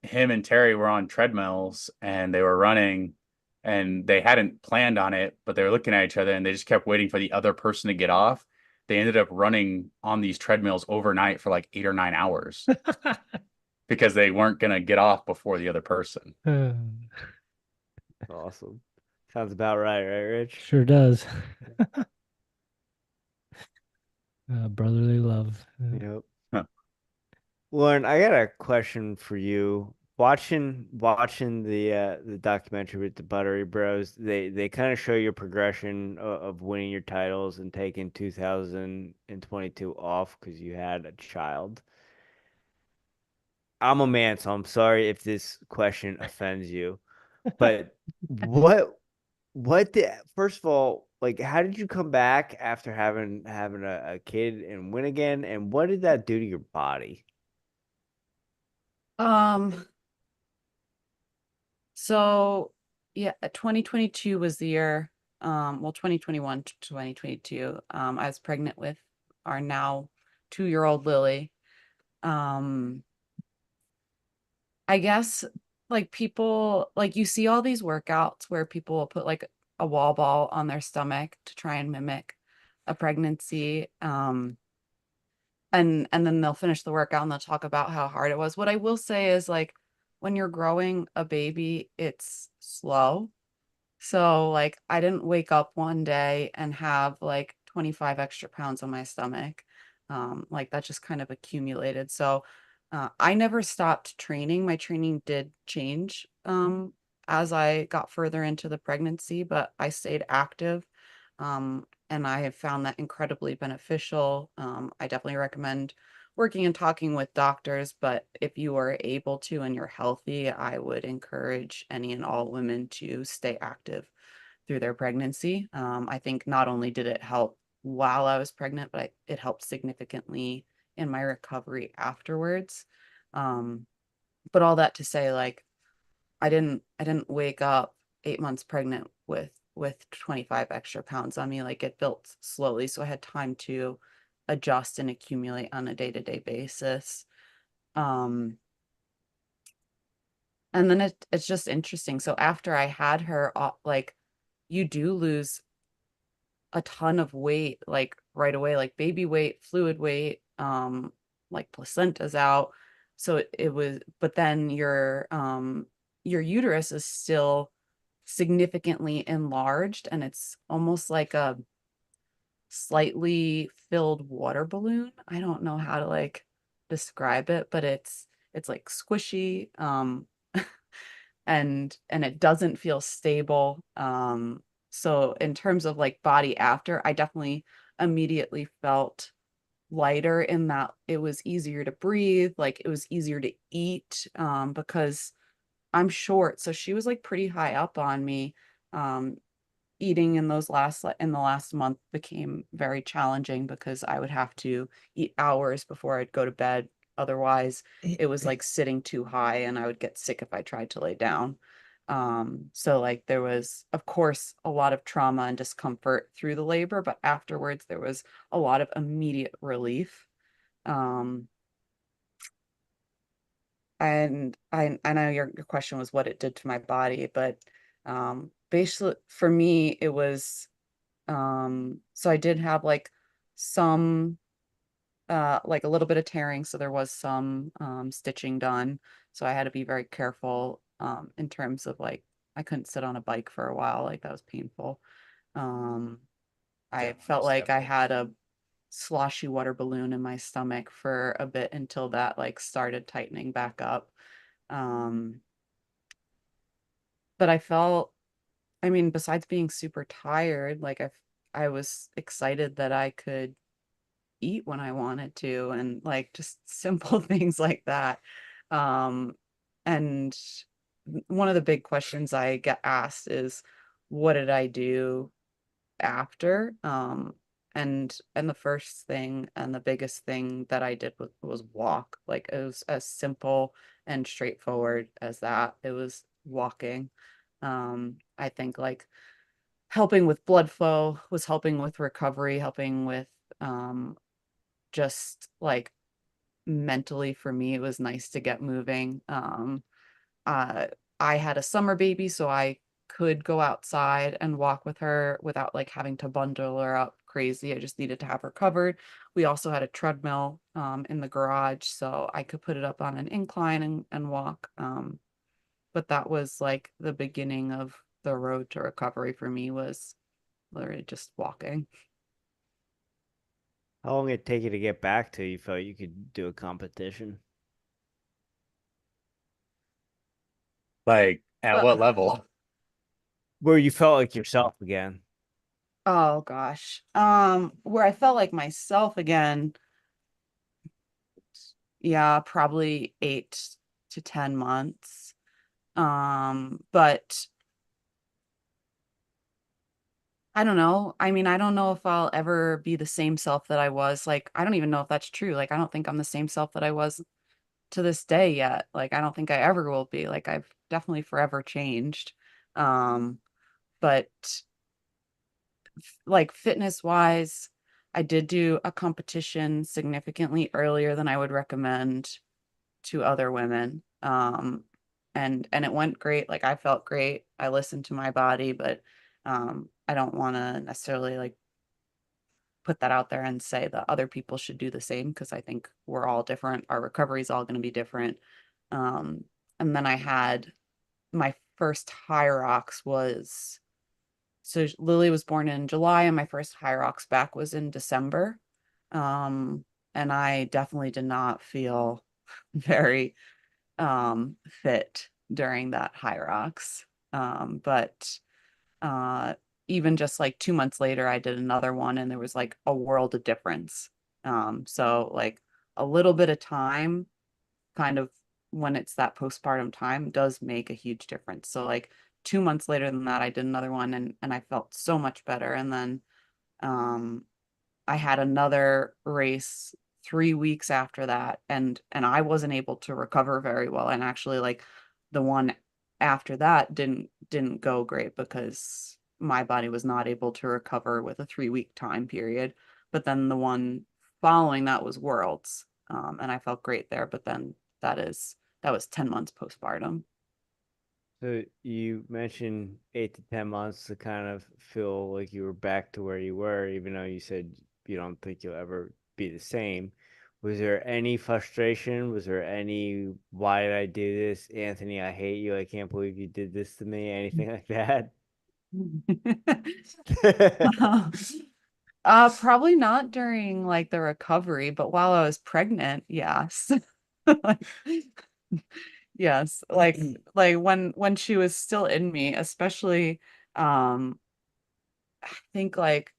Speaker 4: him and Terry were on treadmills and they were running and they hadn't planned on it, but they were looking at each other and they just kept waiting for the other person to get off. They ended up running on these treadmills overnight for like 8 or 9 hours because they weren't going to get off before the other person.
Speaker 3: Awesome. Sounds about right, Rich?
Speaker 1: Sure does. Brotherly love.
Speaker 3: Yep.
Speaker 4: Huh.
Speaker 3: Lauren, I got a question for you. Watching the documentary with the Buttery Bros, they kind of show your progression of winning your titles and taking 2022 off because you had a child. I'm a man, so I'm sorry if this question offends you. But what did first of all, like how did you come back after having a kid and win again? And what did that do to your body?
Speaker 2: So yeah, 2022 was the year, 2021 to 2022. I was pregnant with our now 2-year-old Lily. I guess like people like you see all these workouts where people will put like a wall ball on their stomach to try and mimic a pregnancy. And then they'll finish the workout and they'll talk about how hard it was. What I will say is like when you're growing a baby, it's slow. So like I didn't wake up one day and have like 25 extra pounds on my stomach. Like that just kind of accumulated. So I never stopped training. My training did change as I got further into the pregnancy, but I stayed active. And I have found that incredibly beneficial. I definitely recommend working and talking with doctors, but if you are able to and you're healthy, I would encourage any and all women to stay active through their pregnancy. I think not only did it help while I was pregnant, but it helped significantly in my recovery afterwards. But all that to say, like, I didn't wake up 8 months pregnant with 25 extra pounds on me. Like it built slowly. So I had time to adjust and accumulate on a day-to-day basis. Um, and then it's just interesting. So after I had her, like you do lose a ton of weight, like right away, like baby weight, fluid weight, like placenta's out. So it was, but then your uterus is still significantly enlarged and it's almost like a slightly filled water balloon. I don't know how to like describe it, but it's like squishy and it doesn't feel stable. So in terms of like body after, I definitely immediately felt lighter in that it was easier to breathe, like it was easier to eat because I'm short. So she was like pretty high up on me. Eating in the last month became very challenging because I would have to eat hours before I'd go to bed. Otherwise, it was like sitting too high and I would get sick if I tried to lay down. So like there was, of course, a lot of trauma and discomfort through the labor, but afterwards there was a lot of immediate relief. Um, and I know your question was what it did to my body, but basically for me it was so I did have like some like a little bit of tearing, so there was some stitching done. So I had to be very careful in terms of like I couldn't sit on a bike for a while, like that was painful. Um I felt like I had a sloshy water balloon in my stomach for a bit until that like started tightening back up. Um but I felt, I mean, besides being super tired, like I was excited that I could eat when I wanted to and like just simple things like that. Um, and one of the big questions I get asked is, what did I do after? And the first thing and the biggest thing that I did was walk. Like it was as simple and straightforward as that. It was walking. I think like helping with blood flow was helping with recovery, helping with um just like mentally for me, it was nice to get moving. Uh, I had a summer baby, so I could go outside and walk with her without like having to bundle her up crazy. I just needed to have her covered. We also had a treadmill in the garage, so I could put it up on an incline and walk. But that was like the beginning of the road to recovery for me was literally just walking.
Speaker 3: How long did it take you to get back to you felt you could do a competition?
Speaker 4: Like at what level?
Speaker 3: Where you felt like yourself again?
Speaker 2: Oh gosh. Where I felt like myself again, yeah, probably 8 to 10 months. But I don't know. I mean, I don't know if I'll ever be the same self that I was. Like, I don't even know if that's true. Like, I don't think I'm the same self that I was to this day yet. Like, I don't think I ever will be. Like, I've definitely forever changed. But like fitness wise, I did do a competition significantly earlier than I would recommend to other women. And it went great. Like I felt great. I listened to my body, but I don't want to necessarily like put that out there and say that other people should do the same because I think we're all different. Our recovery is all going to be different. Um, and then I had my first Hyrox was so Lily was born in July and my first Hyrox back was in December. Um, and I definitely did not feel very fit during that Hyrox. But uh even just like 2 months later I did another one and there was like a world of difference. So like a little bit of time kind of when it's that postpartum time does make a huge difference. So like 2 months later than that I did another one and I felt so much better. And then um I had another race 3 weeks after that and I wasn't able to recover very well. And actually like the one after that didn't go great because my body was not able to recover with a 3 week time period. But then the one following that was Worlds. And I felt great there. But then that was 10 months postpartum.
Speaker 3: So you mentioned 8 to 10 months to kind of feel like you were back to where you were, even though you said you don't think you'll ever be the same. Was there any frustration? Was there any, why did I do this? Anthony, I hate you. I can't believe you did this to me. Anything like that?
Speaker 2: Probably not during like the recovery, but while I was pregnant, yes. Like, yes, like when she was still in me, especially I think like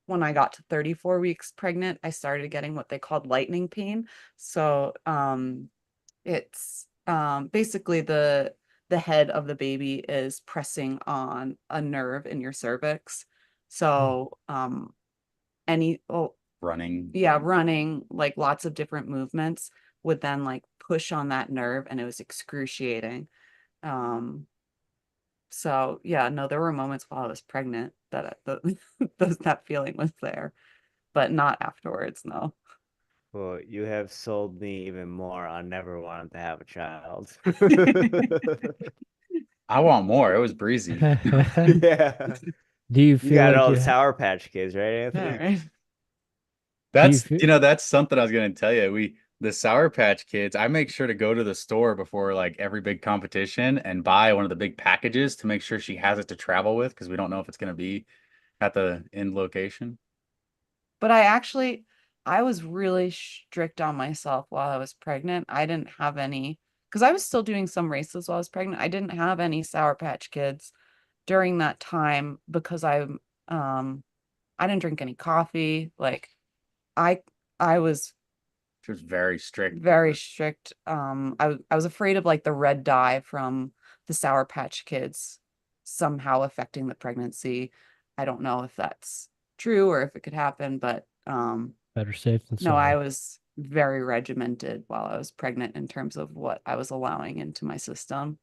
Speaker 2: when I got to 34 weeks pregnant, I started getting what they called lightning pain. So it's basically the head of the baby is pressing on a nerve in your cervix. So any oh
Speaker 4: Running.
Speaker 2: yeah, running like lots of different movements would then like push on that nerve and it was excruciating. Um So yeah, no, there were moments while I was pregnant that that feeling was there, but not afterwards, no.
Speaker 3: Well, you have sold me even more on never wanting to have a child.
Speaker 4: I want more. It was breezy.
Speaker 3: Yeah.
Speaker 1: Do you
Speaker 3: You
Speaker 1: feel
Speaker 3: got
Speaker 1: like
Speaker 3: all
Speaker 1: you
Speaker 3: the Sour Patch Kids, right,
Speaker 2: Yeah,
Speaker 3: Anthony?
Speaker 2: right.
Speaker 1: do you
Speaker 4: That's,
Speaker 1: feel
Speaker 4: that's something I was gonna tell you. The Sour Patch Kids, I make sure to go to the store before like every big competition and buy one of the big packages to make sure she has it to travel with because we don't know if it's gonna be at the end location.
Speaker 2: But I was really strict on myself while I was pregnant. I didn't have any, because I was still doing some races while I was pregnant. I didn't have any Sour Patch Kids during that time because um I didn't drink any coffee. Like I I was
Speaker 4: She was very strict.
Speaker 2: very strict. I was afraid of like the red dye from the Sour Patch Kids somehow affecting the pregnancy. I don't know if that's true or if it could happen, but
Speaker 1: better safe than
Speaker 2: no, I
Speaker 1: sorry?
Speaker 2: was very regimented while I was pregnant in terms of what I was allowing into my system.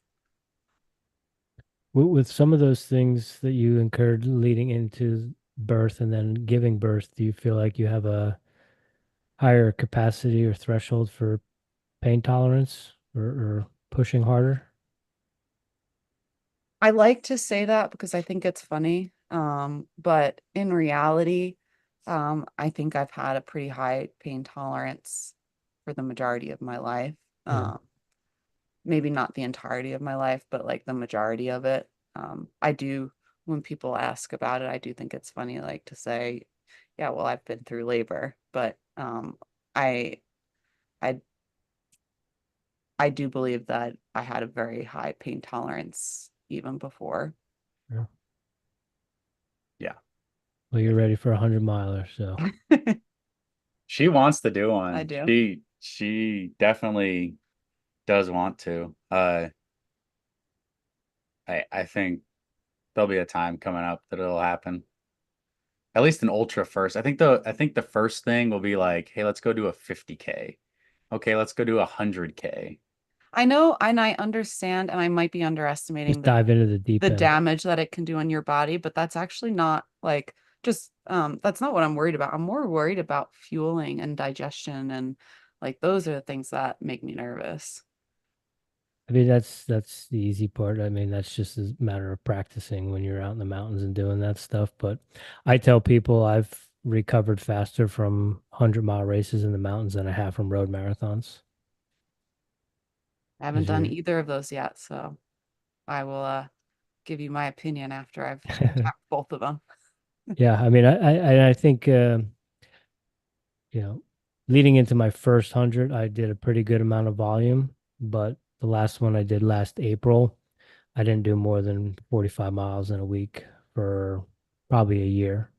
Speaker 1: With some of those things that you incurred leading into birth and then giving birth, do you feel like you have a higher capacity or threshold for pain tolerance or pushing harder?
Speaker 2: I like to say that because I think it's funny. But in reality, I think I've had a pretty high pain tolerance for the majority of my life.
Speaker 1: Yeah.
Speaker 2: Maybe not the entirety of my life, but like the majority of it. I do, when people ask about it, I do think it's funny, like to say, yeah, well, I've been through labor, but I, I, I do believe that I had a very high pain tolerance even before.
Speaker 1: Yeah.
Speaker 4: Yeah.
Speaker 1: Well, you're ready for 100 miler, so
Speaker 4: She wants to do
Speaker 2: I
Speaker 4: one.
Speaker 2: do.
Speaker 4: She definitely does want to. I think there'll be a time coming up that it'll happen. At least an ultra first. I think the first thing will be like, hey, let's go do a 50K. Okay, let's go do 100K.
Speaker 2: I know, and I understand, and I might be underestimating
Speaker 1: just dive into the deep
Speaker 2: the
Speaker 1: end.
Speaker 2: damage that it can do on your body, but that's actually not like just that's not what I'm worried about. I'm more worried about fueling and digestion and like those are the things that make me nervous.
Speaker 1: I mean, that's the easy part. I mean, that's just a matter of practicing when you're out in the mountains and doing that stuff. But I tell people I've recovered faster from 100-mile races in the mountains than I have from road marathons.
Speaker 2: I haven't
Speaker 1: Because
Speaker 2: done
Speaker 1: you're,
Speaker 2: either of those yet, so I will give you my opinion after I've tapped both of them.
Speaker 1: yeah. I mean, I think you know, leading into my first 100, I did a pretty good amount of volume, but the last one I did last April, I didn't do more than 45 miles in a week for probably a year.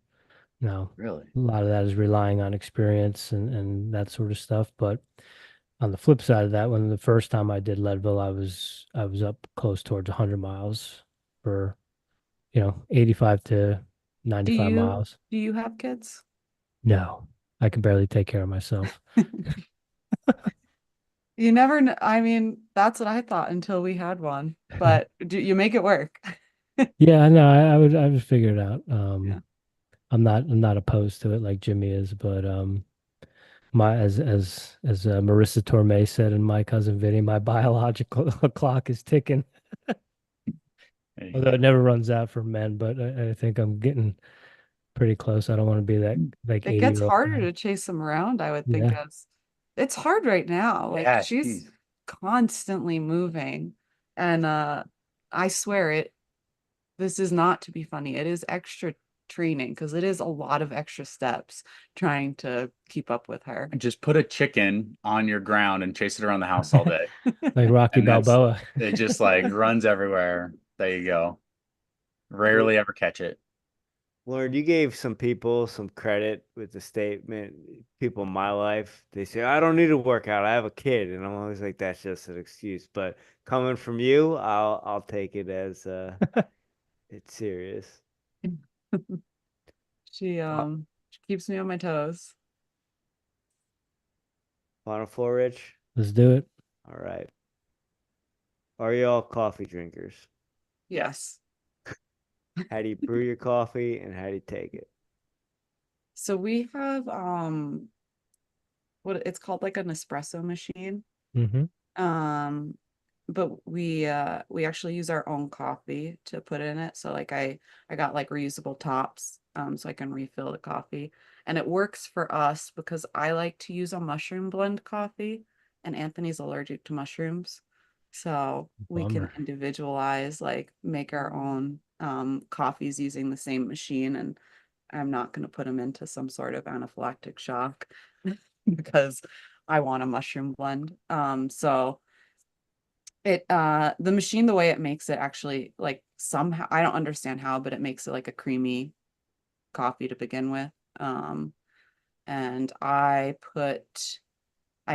Speaker 1: Now,
Speaker 4: Really?
Speaker 1: a lot of that is relying on experience and that sort of stuff. But on the flip side of that, when the first time I did Leadville, I was up close towards 100 miles for 85 to
Speaker 2: Do
Speaker 1: 95
Speaker 2: you
Speaker 1: miles.
Speaker 2: do you have kids?
Speaker 1: No, I can barely take care of myself.
Speaker 2: You never know. I mean, that's what I thought until we had one. But do you make it work?
Speaker 1: Yeah, I know. I would figure it out.
Speaker 2: Yeah.
Speaker 1: I'm not opposed to it like Jimmy is, but my as Marissa Torme said and my cousin Vinny, my biological clock is ticking.
Speaker 4: There you
Speaker 1: Although
Speaker 4: go.
Speaker 1: it never runs out for men, but I think I'm getting pretty close. I don't want to be that like
Speaker 2: It gets
Speaker 1: 80-year-old
Speaker 2: harder
Speaker 1: man.
Speaker 2: to chase them around, I would think,
Speaker 1: Yeah.
Speaker 2: as it's hard right now. Like
Speaker 4: Yeah,
Speaker 2: she's
Speaker 4: she's
Speaker 2: constantly moving. And I swear this is not to be funny. It is extra training because it is a lot of extra steps trying to keep up with her.
Speaker 4: just put a chicken on your ground and chase it around the house all day.
Speaker 1: Like Rocky
Speaker 4: And that's
Speaker 1: Balboa.
Speaker 4: it just like runs everywhere. There you go.
Speaker 3: Well,
Speaker 4: Rarely ever catch it.
Speaker 3: Lauren, you gave some people some credit with the statement. People in my life, they say, I don't need to work out. I have a kid. And I'm always like, that's just an excuse. But coming from you, I'll take it as it's serious.
Speaker 2: She keeps me on my toes.
Speaker 3: Final four, Rich.
Speaker 1: Let's do it.
Speaker 3: All right. Are y'all coffee drinkers?
Speaker 2: Yes.
Speaker 3: How do you brew your coffee and how do you take it?
Speaker 2: So we have what it's called, like an espresso machine.
Speaker 1: Mm-hmm.
Speaker 2: Um, but we actually use our own coffee to put in it. So like I got like reusable tops so I can refill the coffee. And it works for us because I like to use a mushroom blend coffee and Anthony's allergic to mushrooms. So we can
Speaker 1: Bummer.
Speaker 2: individualize, like make our own coffees using the same machine, and I'm not going to put him into some sort of anaphylactic shock because I want a mushroom blend. So it the machine, the way it makes it actually, like, somehow I don't understand how, but it makes it like a creamy coffee to begin with. Um and I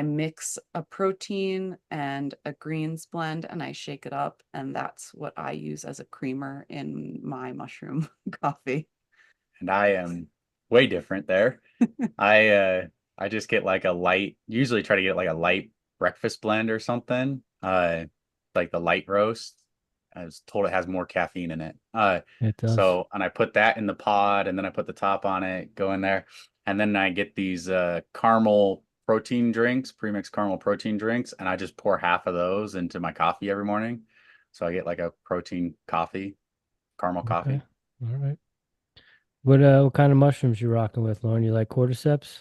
Speaker 2: mix a protein and a greens blend and I shake it up, and that's what I use as a creamer in my mushroom coffee.
Speaker 4: And I am way different there. I uh I just get like a light, usually try to get like a light breakfast blend or something. Like the light roast. I was told it has more caffeine in it.
Speaker 1: It does.
Speaker 4: So and I put that in the pod and then I put the top on it, go in there. And then I get these caramel protein drinks, premixed caramel protein drinks, and I just pour half of those into my coffee every morning. So I get like a protein coffee, caramel
Speaker 1: Okay.
Speaker 4: coffee.
Speaker 1: All right. What kind of mushrooms you rocking with, Lauren? You like cordyceps?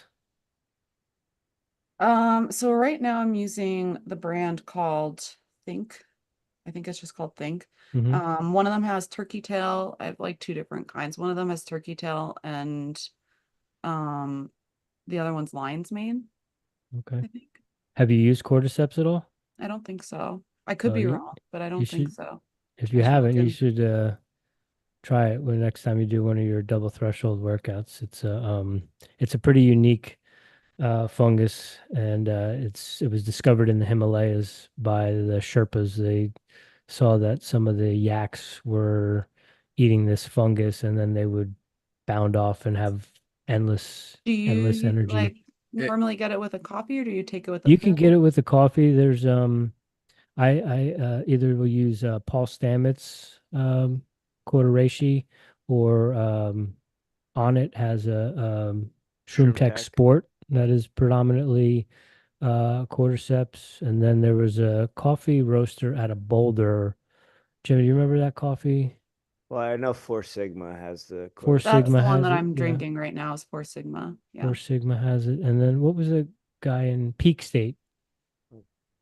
Speaker 2: So right now I'm using the brand called Think. I think it's just called Think.
Speaker 1: Mm-hmm.
Speaker 2: One of them has turkey tail. I have like two different kinds. One of them has turkey tail and um the other one's lion's mane,
Speaker 1: Okay.
Speaker 2: I think.
Speaker 1: Have you used cordyceps at all?
Speaker 2: I don't think so. I could be
Speaker 1: You
Speaker 2: wrong, but I
Speaker 1: you
Speaker 2: don't think
Speaker 1: should,
Speaker 2: so.
Speaker 1: if
Speaker 2: I
Speaker 1: you
Speaker 2: should
Speaker 1: haven't,
Speaker 2: look
Speaker 1: you
Speaker 2: in.
Speaker 1: should try it when next time you do one of your double threshold workouts. It's a pretty unique fungus, and it was discovered in the Himalayas by the Sherpas. They saw that some of the yaks were eating this fungus, and then they would bound off and have
Speaker 2: Do
Speaker 1: endless
Speaker 2: you
Speaker 1: energy.
Speaker 2: like normally get it with a coffee, or do you take it with a
Speaker 1: You can
Speaker 2: pill?
Speaker 1: get it with the coffee. There's I either will use Paul Stamets quarter reishi, or on it has a Shroom
Speaker 3: Shroom
Speaker 1: Tech
Speaker 3: Tech.
Speaker 1: Sport that is predominantly cordyceps. And then there was a coffee roaster at a Boulder. Jimmy, do you remember that coffee?
Speaker 3: Well, I know Four Sigma has the
Speaker 1: Four
Speaker 2: That's
Speaker 3: cordyceps.
Speaker 1: Sigma
Speaker 2: the one
Speaker 1: has
Speaker 2: that
Speaker 1: it.
Speaker 2: I'm
Speaker 1: Yeah,
Speaker 2: drinking right now, is Four Sigma.
Speaker 1: Four
Speaker 2: Yeah.
Speaker 1: Sigma has it. And then what was the guy in Peak State?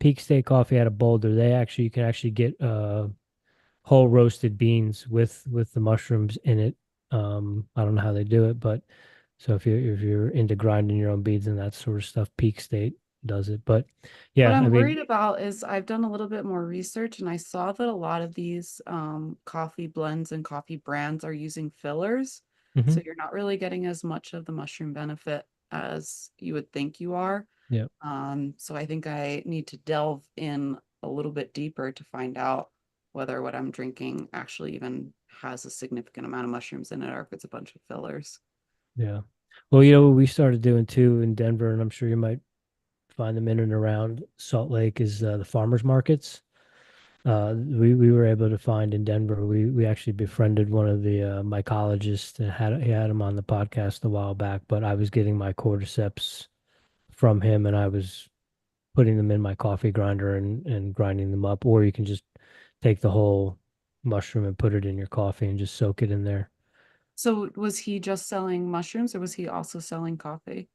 Speaker 1: Peak State Coffee out of Boulder. You can actually get whole roasted beans with the mushrooms in it. I don't know how they do it, but so if you're into grinding your own beans and that sort of stuff, Peak State does it. But
Speaker 2: What
Speaker 1: yeah, I
Speaker 2: I'm
Speaker 1: mean,
Speaker 2: worried about is I've done a little bit more research and I saw that a lot of these coffee blends and coffee brands are using fillers.
Speaker 1: mhm,
Speaker 2: So you're not really getting as much of the mushroom benefit as you would think you are.
Speaker 1: yeah,
Speaker 2: So I think I need to delve in a little bit deeper to find out whether what I'm drinking actually even has a significant amount of mushrooms in it or if it's a bunch of fillers.
Speaker 1: yeah. Well, you know what we started doing too in Denver, and I'm sure you might find them in and around Salt Lake, is the farmers markets. We were able to find in Denver. We actually befriended one of the mycologists and he had him on the podcast a while back. But I was getting my cordyceps from him, and I was putting them in my coffee grinder and grinding them up. Or you can just take the whole mushroom and put it in your coffee and just soak it in there.
Speaker 2: So was he just selling mushrooms or was he also selling coffee?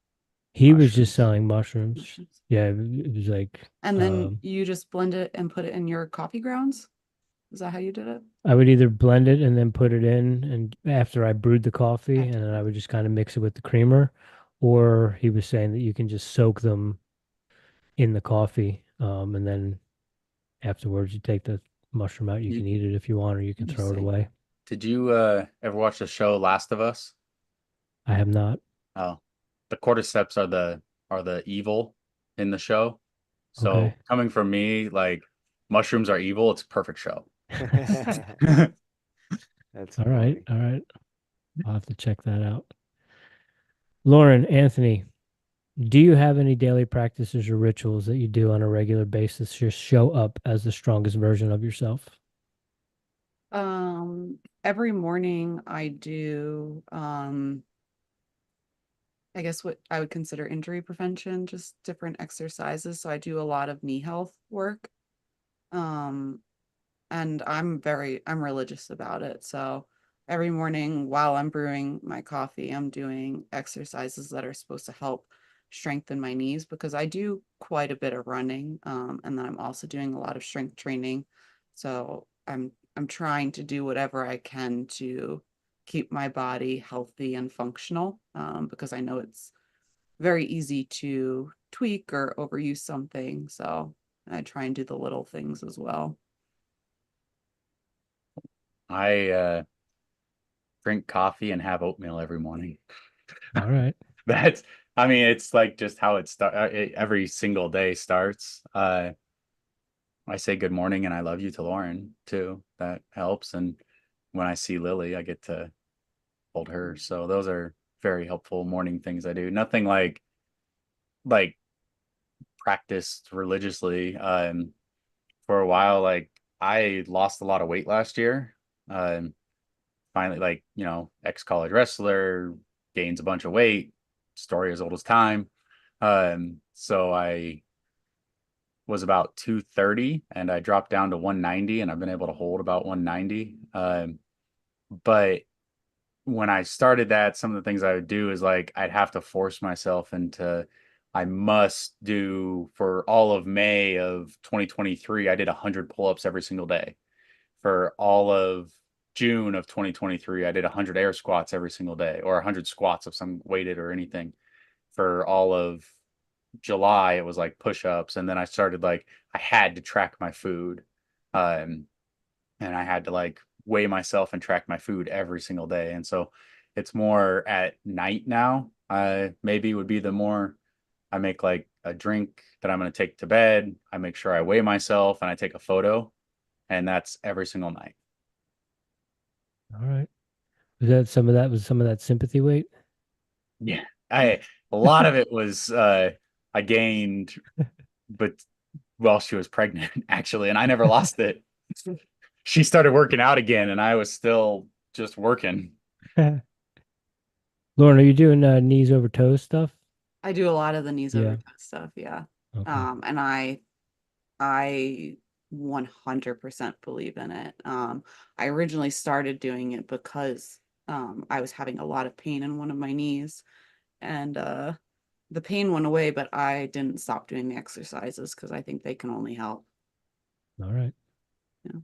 Speaker 1: He was just
Speaker 3: Mushrooms.
Speaker 1: selling mushrooms.
Speaker 2: Mushrooms.
Speaker 1: Yeah, it was like
Speaker 2: And then you just blend it and put it in your coffee grounds? Is that how you did it?
Speaker 1: I would either blend it and then put it in, and after I brewed the coffee, and
Speaker 2: After
Speaker 1: then I
Speaker 2: brew.
Speaker 1: would just kind of mix it with the creamer. Or he was saying that you can just soak them in the coffee, and then afterwards you take the mushroom out. You
Speaker 4: You,
Speaker 1: can eat it if you want, or you can throw it
Speaker 2: Interesting.
Speaker 1: away.
Speaker 4: did you ever watch the show Last of Us?
Speaker 1: I have not.
Speaker 4: Oh, the cordyceps are the evil in the show. So
Speaker 1: Okay.
Speaker 4: coming from me, like mushrooms are evil. It's a perfect show.
Speaker 3: That's
Speaker 1: All right.
Speaker 3: funny.
Speaker 1: All right. I'll have to check that out. Lauren, Anthony, do you have any daily practices or rituals that you do on a regular basis to show up as the strongest version of yourself?
Speaker 2: every morning I do I guess what I would consider injury prevention, just different exercises. So I do a lot of knee health work. Um, and I'm religious about it. So every morning while I'm brewing my coffee, I'm doing exercises that are supposed to help strengthen my knees because I do quite a bit of running. And then I'm also doing a lot of strength training. So I'm trying to do whatever I can to keep my body healthy and functional, because I know it's very easy to tweak or overuse something. So I try and do the little things as well.
Speaker 4: I drink coffee and have oatmeal every morning.
Speaker 1: All right.
Speaker 4: That's, I mean, it's like just how every single day starts. I say good morning and I love you to Lauren too. That helps. And when I see Lily, I get to hold her. So those are very helpful morning things I do. Nothing like practiced religiously. For a while, like I lost a lot of weight last year. Finally, like, ex-college wrestler, gains a bunch of weight, story as old as time. So I was about 230 and I dropped down to 190 and I've been able to hold about 190. But when I started that, some of the things I would do is like I'd have to force myself into, I must do for all of May of 2023, I did 100 pull-ups every single day. For all of June of 2023, I did 100 air squats every single day, or 100 squats of some weighted or anything. For all of July, it was like push-ups. And then I started like, I had to track my food. Um, and I had to like weigh myself and track my food every single day. And so it's more at night now. Maybe would be the more I make like a drink that I'm going to take to bed. I make sure I weigh myself and I take a photo, and that's every single night.
Speaker 1: All right. Was some of that sympathy weight?
Speaker 4: Yeah. I A lot of it was I gained, but while she was pregnant, actually, and I never lost it. She started working out again, and I was still just working.
Speaker 1: Lauren, are you doing knees over toes stuff?
Speaker 2: I do a lot of the knees over
Speaker 1: Yeah.
Speaker 2: toe stuff, yeah.
Speaker 1: Okay.
Speaker 2: And I 100% believe in it. I originally started doing it because I was having a lot of pain in one of my knees, and the pain went away, but I didn't stop doing the exercises because I think they can only help.
Speaker 1: All right.
Speaker 2: Yeah.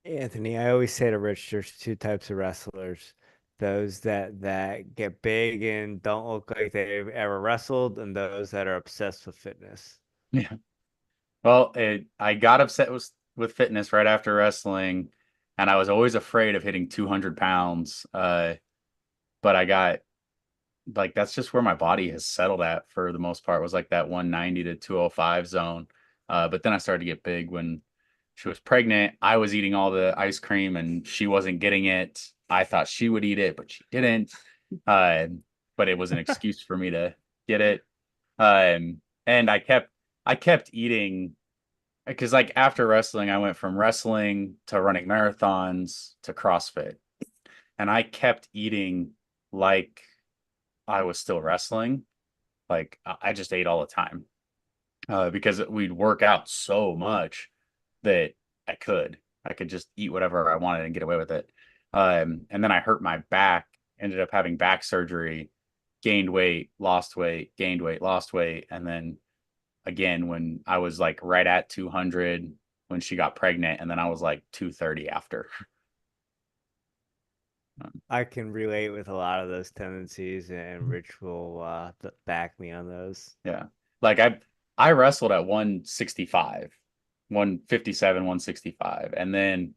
Speaker 3: Anthony, I always say to Rich, there's two types of wrestlers. Those that get big and don't look like they've ever wrestled, and those that are obsessed with fitness.
Speaker 4: Yeah. Well, I got upset with fitness right after wrestling, and I was always afraid of hitting 200 pounds. But I got like that's just where my body has settled at for the most part, was like that 190 to 205 zone. But then I started to get big when she was pregnant. I was eating all the ice cream and she wasn't getting it. I thought she would eat it, but she didn't. Uh, but it was an excuse for me to get it. And I kept eating because like after wrestling, I went from wrestling to running marathons to CrossFit. And I kept eating like I was still wrestling. Like I just ate all the time because we'd work out so much that I could just eat whatever I wanted and get away with it. And then I hurt my back, ended up having back surgery, gained weight, lost weight, gained weight, lost weight. And then again, when I was like right at 200 when she got pregnant, and then I was like 230 after.
Speaker 3: I can relate with a lot of those tendencies, and Rich will back me on those.
Speaker 4: Yeah. Like I wrestled at 165, 157, 165. And then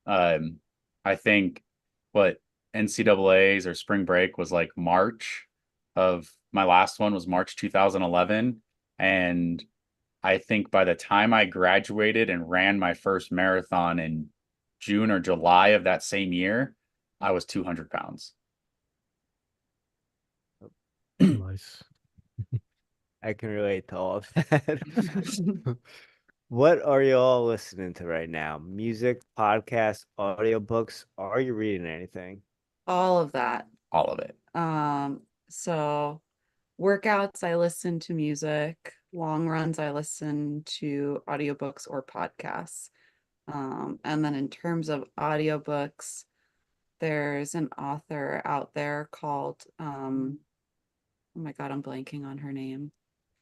Speaker 4: um I think what NCAA's or spring break was like March of my last one was March 2011. And I think by the time I graduated and ran my first marathon in June or July of that same year, I was 200 pounds.
Speaker 1: Nice.
Speaker 3: I can relate to all of that. What are you all listening to right now? Music, podcasts, audiobooks? Are you reading anything?
Speaker 2: All of that.
Speaker 4: All of it.
Speaker 2: So workouts, I listen to music. Long runs, I listen to audiobooks or podcasts. And then in terms of audiobooks, there's an author out there called, oh my God, I'm blanking on her name.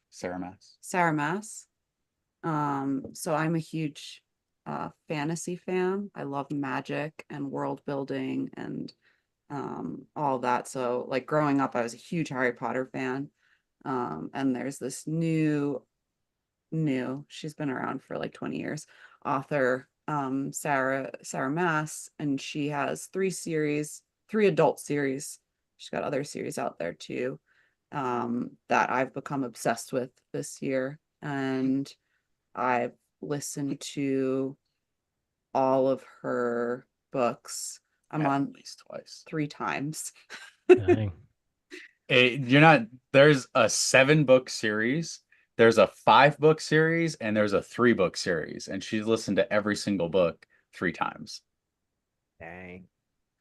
Speaker 4: Sarah Mass.
Speaker 2: Sarah Mass. So I'm a huge fantasy fan. I love magic and world building and all that. So like growing up, I was a huge Harry Potter fan. And there's this new, she's been around for like 20 years, author, Sarah Mass, and she has three adult series. She's got other series out there too, that I've become obsessed with this year. And I've listened to all of her books. I'm on
Speaker 4: At least twice.
Speaker 2: 3 times.
Speaker 1: Dang.
Speaker 4: There's a 7-book series, there's a 5-book series, and there's a 3-book series. And she's listened to every single book 3 times.
Speaker 3: Dang.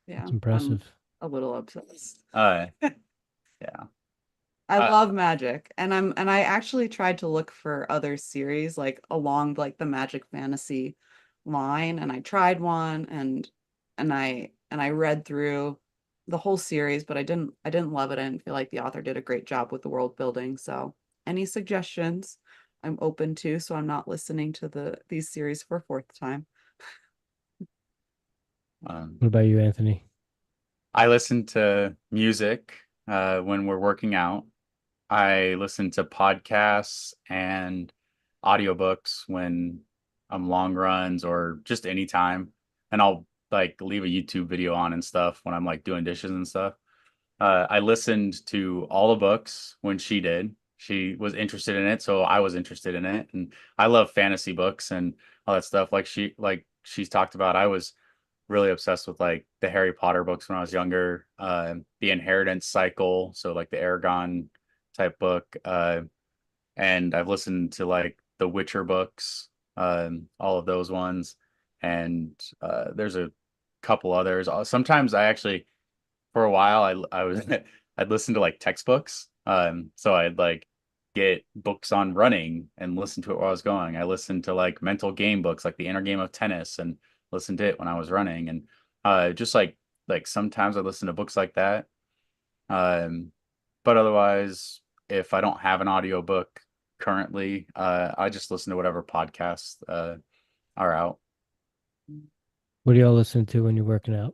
Speaker 2: Yeah,
Speaker 1: That's
Speaker 2: I'm
Speaker 1: impressive.
Speaker 2: a little obsessed.
Speaker 4: Yeah.
Speaker 2: I love magic, and I actually tried to look for other series like along like the magic fantasy line, and I tried one and I read through the whole series, but I didn't love it. I didn't feel like the author did a great job with the world building. So any suggestions I'm open to, so I'm not listening to these series for a fourth time.
Speaker 1: What about you, Anthony?
Speaker 4: I listen to music when we're working out. I listen to podcasts and audiobooks when I'm long runs or just anytime. And I'll like leave a YouTube video on and stuff when I'm like doing dishes and stuff. I listened to all the books when she did. She was interested in it, so I was interested in it. And I love fantasy books and all that stuff. Like she's talked about, I was really obsessed with like the Harry Potter books when I was younger, the Inheritance Cycle, so like the Aragon type book, and I've listened to like the Witcher books, all of those ones, and there's a couple others. Sometimes I actually, for a while, I was I'd listen to like textbooks, so I'd like get books on running and listen to it while I was going. I listened to like mental game books, like the Inner Game of Tennis, and listened to it when I was running, and just like sometimes I listen to books like that. Um, but otherwise, if I don't have an audiobook currently, I just listen to whatever podcasts are out.
Speaker 1: What do y'all listen to when you're working out?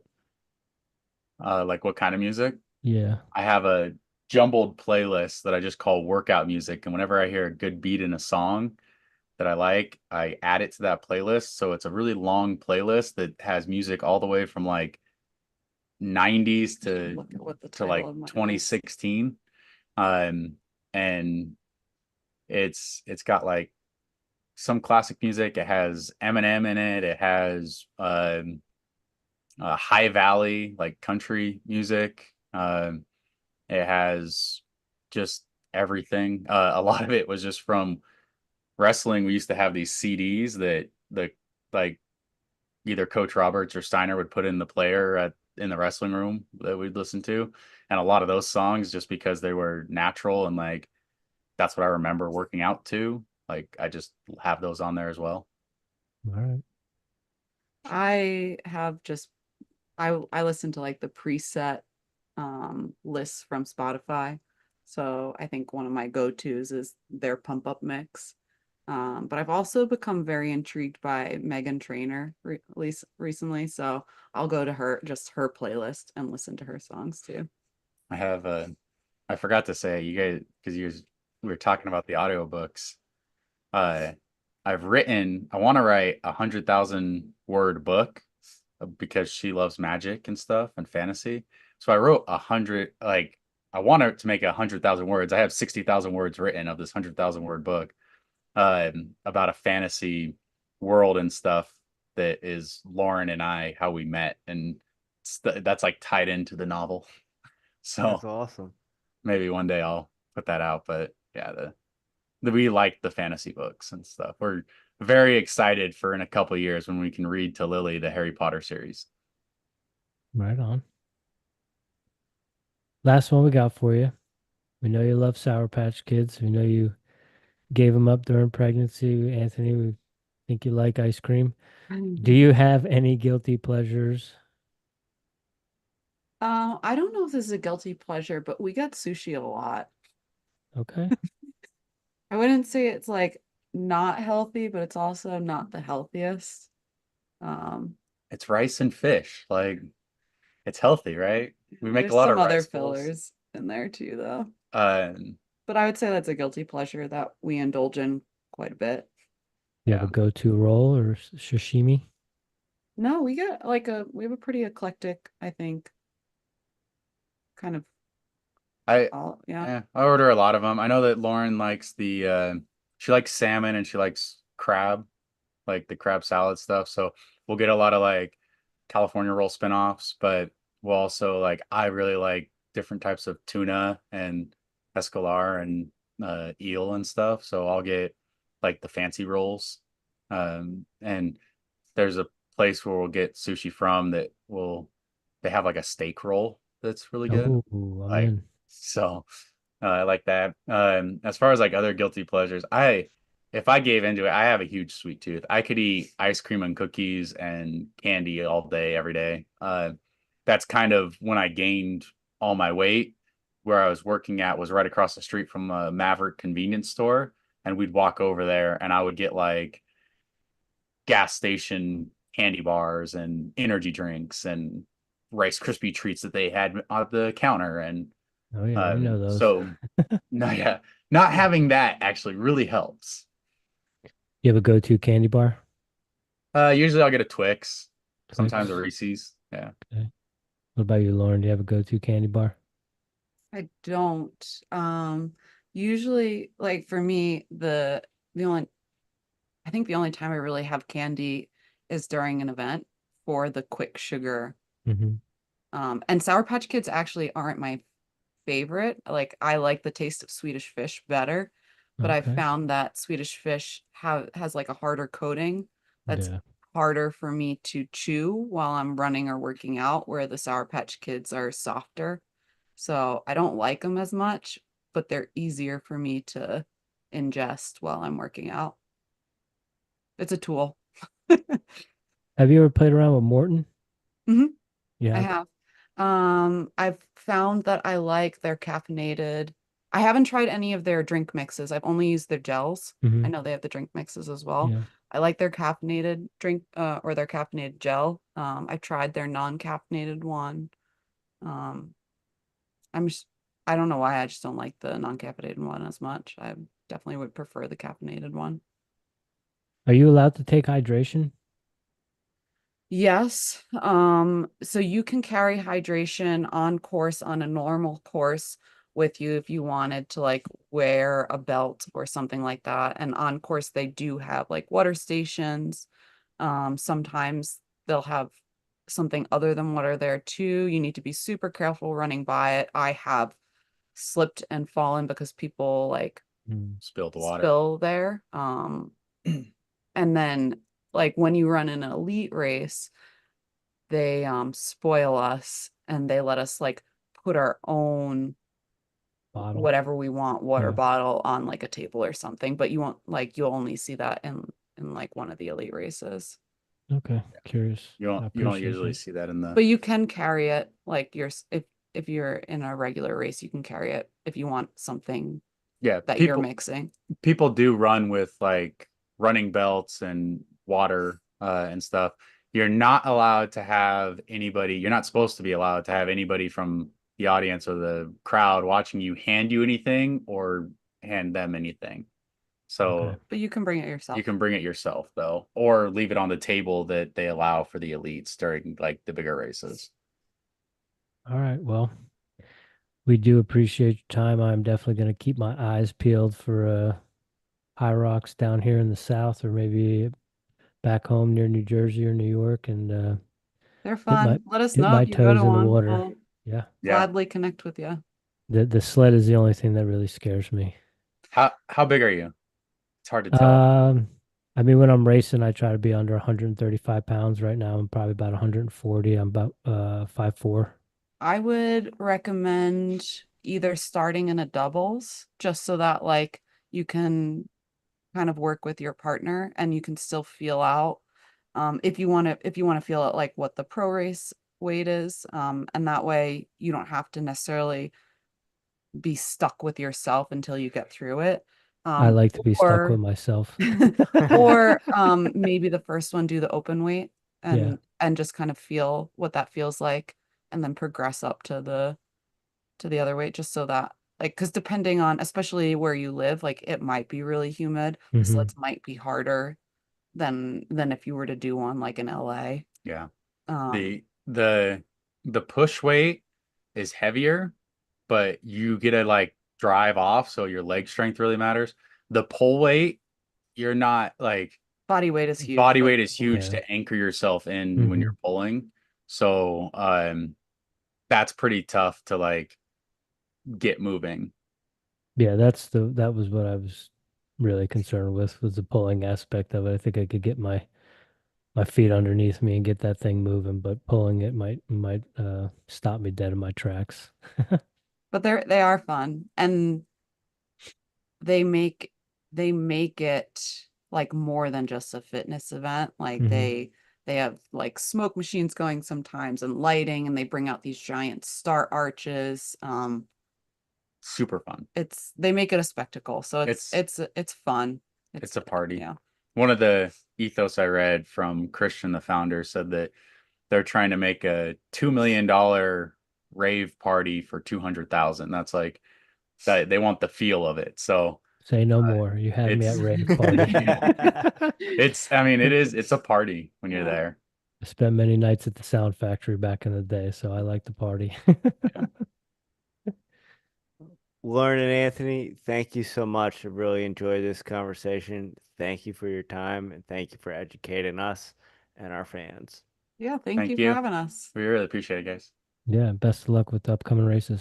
Speaker 4: Like what kind of music?
Speaker 1: Yeah.
Speaker 4: I have a jumbled playlist that I just call workout music, and whenever I hear a good beat in a song that I like, I add it to that playlist. So it's a really long playlist that has music all the way from like 90s
Speaker 2: Look at what the
Speaker 4: to
Speaker 2: title
Speaker 4: like
Speaker 2: of mine is.
Speaker 4: 2016. And it's got like some classic music. It has Eminem in it. It has High Valley, like country music. It has just everything. A lot of it was just from wrestling. We used to have these CDs that the like either Coach Roberts or Steiner would put in the player in the wrestling room that we'd listen to, and a lot of those songs, just because they were natural and like that's what I remember working out to. Like I just have those on there as well.
Speaker 1: All right.
Speaker 2: I have just I listen to like the preset lists from Spotify. So I think one of my go-tos is their pump up mix. But I've also become very intrigued by Megan Trainor recently. So I'll go to her playlist and listen to her songs too.
Speaker 4: I have I forgot to say, you guys, because we were talking about the audiobooks. Uh, I want to write 100,000 word book because she loves magic and stuff and fantasy. So I wrote 100, like, I want to make 100,000 words. I have 60,000 words written of this 100,000 word book, about a fantasy world and stuff that is Lauren and I, how we met. And that's like tied into the novel.
Speaker 3: That's
Speaker 4: So
Speaker 3: awesome.
Speaker 4: maybe one day I'll put that out. But yeah, we like the fantasy books and stuff. very excited for in a couple of years when we can read to Lily the Harry Potter series.
Speaker 1: Right on. Last one we got for you. We know you love Sour Patch Kids. We know you gave them up during pregnancy. Anthony, we think you like ice cream. Do you have any guilty pleasures?
Speaker 2: I don't know if this is a guilty pleasure, but we get sushi a lot.
Speaker 1: Okay.
Speaker 2: I wouldn't say it's like not healthy, but it's also not the healthiest. Um,
Speaker 4: It's rice and fish. Like it's healthy, right? We make a
Speaker 2: there's
Speaker 4: lot
Speaker 2: some
Speaker 4: of
Speaker 2: other
Speaker 4: rice bowls.
Speaker 2: fillers in there too, though.
Speaker 4: Uh,
Speaker 2: But I would say that's a guilty pleasure that we indulge in quite a bit.
Speaker 1: You have a
Speaker 4: yeah.
Speaker 1: go-to roll or sashimi?
Speaker 2: No, we have a pretty eclectic, I think, kind of
Speaker 4: I
Speaker 2: all, yeah.
Speaker 4: I order a lot of them. I know that Lauren likes the she likes salmon and she likes crab, like the crab salad stuff. So we'll get a lot of like California roll spin-offs, but we'll also like I really like different types of tuna and escolar and eel and stuff. So I'll get like the fancy rolls. And there's a place where we'll get sushi from that will they have like a steak roll that's really good.
Speaker 1: Oh, I'm
Speaker 4: Like
Speaker 1: in.
Speaker 4: so I like that. As far as like other guilty pleasures, if I gave into it, I have a huge sweet tooth. I could eat ice cream and cookies and candy all day, every day. That's kind of when I gained all my weight. Where I was working at was right across the street from a Maverick convenience store, and we'd walk over there, and I would get like gas station candy bars and energy drinks and Rice Krispie treats that they had at the counter. And
Speaker 1: Oh yeah, we know those.
Speaker 4: so no, yeah, not having that actually really helps.
Speaker 1: You have a go-to candy bar?
Speaker 4: Usually I'll get a Twix, sometimes a
Speaker 1: Twix.
Speaker 4: Reese's. Yeah.
Speaker 1: Okay. What about you, Lauren? Do you have a go-to candy bar?
Speaker 2: I don't. Usually, like for me, the only I think the only time I really have candy is during an event for the quick sugar.
Speaker 1: Mm-hmm.
Speaker 2: And Sour Patch Kids actually aren't my favorite. Like I like the taste of Swedish Fish better, but I
Speaker 1: Okay.
Speaker 2: found that Swedish Fish has like a harder coating that's
Speaker 1: Yeah.
Speaker 2: harder for me to chew while I'm running or working out, where the Sour Patch Kids are softer. So I don't like them as much, but they're easier for me to ingest while I'm working out. It's a tool.
Speaker 1: Have you ever played around with Morton?
Speaker 2: hmm
Speaker 1: You
Speaker 2: I
Speaker 1: have?
Speaker 2: have. I've found that I like their caffeinated. I haven't tried any of their drink mixes. I've only used their gels. I
Speaker 1: Mm-hmm.
Speaker 2: know they have the drink mixes as well.
Speaker 1: Yeah.
Speaker 2: I like their caffeinated drink, or their caffeinated gel. I've tried their non-caffeinated one. Um, I'm just, I don't know why I just don't like the non-caffeinated one as much. I definitely would prefer the caffeinated one.
Speaker 1: Are you allowed to take hydration?
Speaker 2: Yes. So you can carry hydration on course on a normal course with you if you wanted to like wear a belt or something like that. And on course they do have like water stations. Sometimes they'll have something other than water there too. You need to be super careful running by it. I have slipped and fallen because people like
Speaker 1: Mm.
Speaker 4: Spilled water.
Speaker 2: spill there. And then like when you run an elite race, they spoil us and they let us like put our own
Speaker 1: Bottle.
Speaker 2: whatever we want water
Speaker 1: Yeah.
Speaker 2: bottle on like a table or something, but you won't like you'll only see that in like one of the elite races.
Speaker 1: Okay. Curious. I
Speaker 4: You don't
Speaker 1: appreciate
Speaker 4: usually
Speaker 1: that.
Speaker 4: see that in the
Speaker 2: But you can carry it like if you're in a regular race, you can carry it if you want something
Speaker 4: yeah,
Speaker 2: that you're mixing.
Speaker 4: people do run with like running belts and water and stuff. You're not allowed to have anybody, you're not supposed to be allowed to have anybody from the audience or the crowd watching you hand you anything or hand them anything.
Speaker 1: Okay.
Speaker 4: So
Speaker 2: But you can bring it
Speaker 4: you
Speaker 2: yourself.
Speaker 4: can bring it yourself though, or leave it on the table that they allow for the elites during like the bigger races.
Speaker 1: All right. Well, we do appreciate your time. I'm definitely going to keep my eyes peeled for Hyrox down here in the South, or maybe back home near New Jersey or New York, and
Speaker 2: They're
Speaker 1: dip my
Speaker 2: fun. Let us
Speaker 1: dip
Speaker 2: know
Speaker 1: my
Speaker 2: if you go
Speaker 1: toes
Speaker 2: to
Speaker 1: in the
Speaker 2: one.
Speaker 1: water.
Speaker 2: We'll
Speaker 1: Yeah.
Speaker 4: Yeah.
Speaker 2: gladly connect with you.
Speaker 1: The sled is the only thing that really scares me.
Speaker 4: How big are you? It's hard to tell.
Speaker 1: Um, I mean, when I'm racing, I try to be under 135 pounds. Right now, I'm probably about 140. I'm about 5'4".
Speaker 2: I would recommend either starting in a doubles just so that like you can kind of work with your partner and you can still feel out if you want to feel out like what the pro race weight is, and that way you don't have to necessarily be stuck with yourself until you get through it.
Speaker 1: I like to be stuck with
Speaker 2: Or
Speaker 1: myself.
Speaker 2: or maybe the first one do the open weight
Speaker 1: Yeah.
Speaker 2: and just kind of feel what that feels like and then progress up to the other weight just so that like because depending on especially where you live, like it might be really humid. The
Speaker 1: Hmm.
Speaker 2: sleds might be harder than if you were to do one like in LA.
Speaker 4: Yeah.
Speaker 2: Um,
Speaker 4: The push weight is heavier, but you get to like drive off, so your leg strength really matters. The pull weight, you're not like
Speaker 2: body weight is huge,
Speaker 4: body
Speaker 2: but
Speaker 4: weight is huge
Speaker 1: Yeah.
Speaker 4: to anchor yourself in when
Speaker 1: Hmm.
Speaker 4: you're pulling. So that's pretty tough to like get moving.
Speaker 1: Yeah, that was what I was really concerned with was the pulling aspect of it. I think I could get my feet underneath me and get that thing moving, but pulling it might stop me dead in my tracks.
Speaker 2: they are fun and they make they make it like more than just a fitness event. Like
Speaker 1: Hmm.
Speaker 2: they have like smoke machines going sometimes and lighting and they bring out these giant start arches.
Speaker 4: Super fun.
Speaker 2: It's they make it a spectacle. So
Speaker 4: It's
Speaker 2: it's fun.
Speaker 4: it's
Speaker 2: It's
Speaker 4: a party.
Speaker 2: yeah.
Speaker 4: One of the ethos I read from Christian, the founder, said that they're trying to make a $2 million rave party for 200,000. That's like that they want the feel of it. So
Speaker 1: Say no more. You had me at
Speaker 4: it's
Speaker 1: rave party.
Speaker 4: it's I mean it's a party when you're
Speaker 2: Yeah.
Speaker 4: there.
Speaker 1: I spent many nights at the Sound Factory back in the day, so I like to party.
Speaker 4: Yeah.
Speaker 3: Lauren and Anthony, thank you so much. I really enjoyed this conversation. Thank you for your time and thank you for educating us and our fans.
Speaker 2: Yeah, thank
Speaker 4: Thank
Speaker 2: you for
Speaker 4: you.
Speaker 2: having us.
Speaker 4: We really appreciate it, guys.
Speaker 1: Yeah, best of luck with the upcoming races.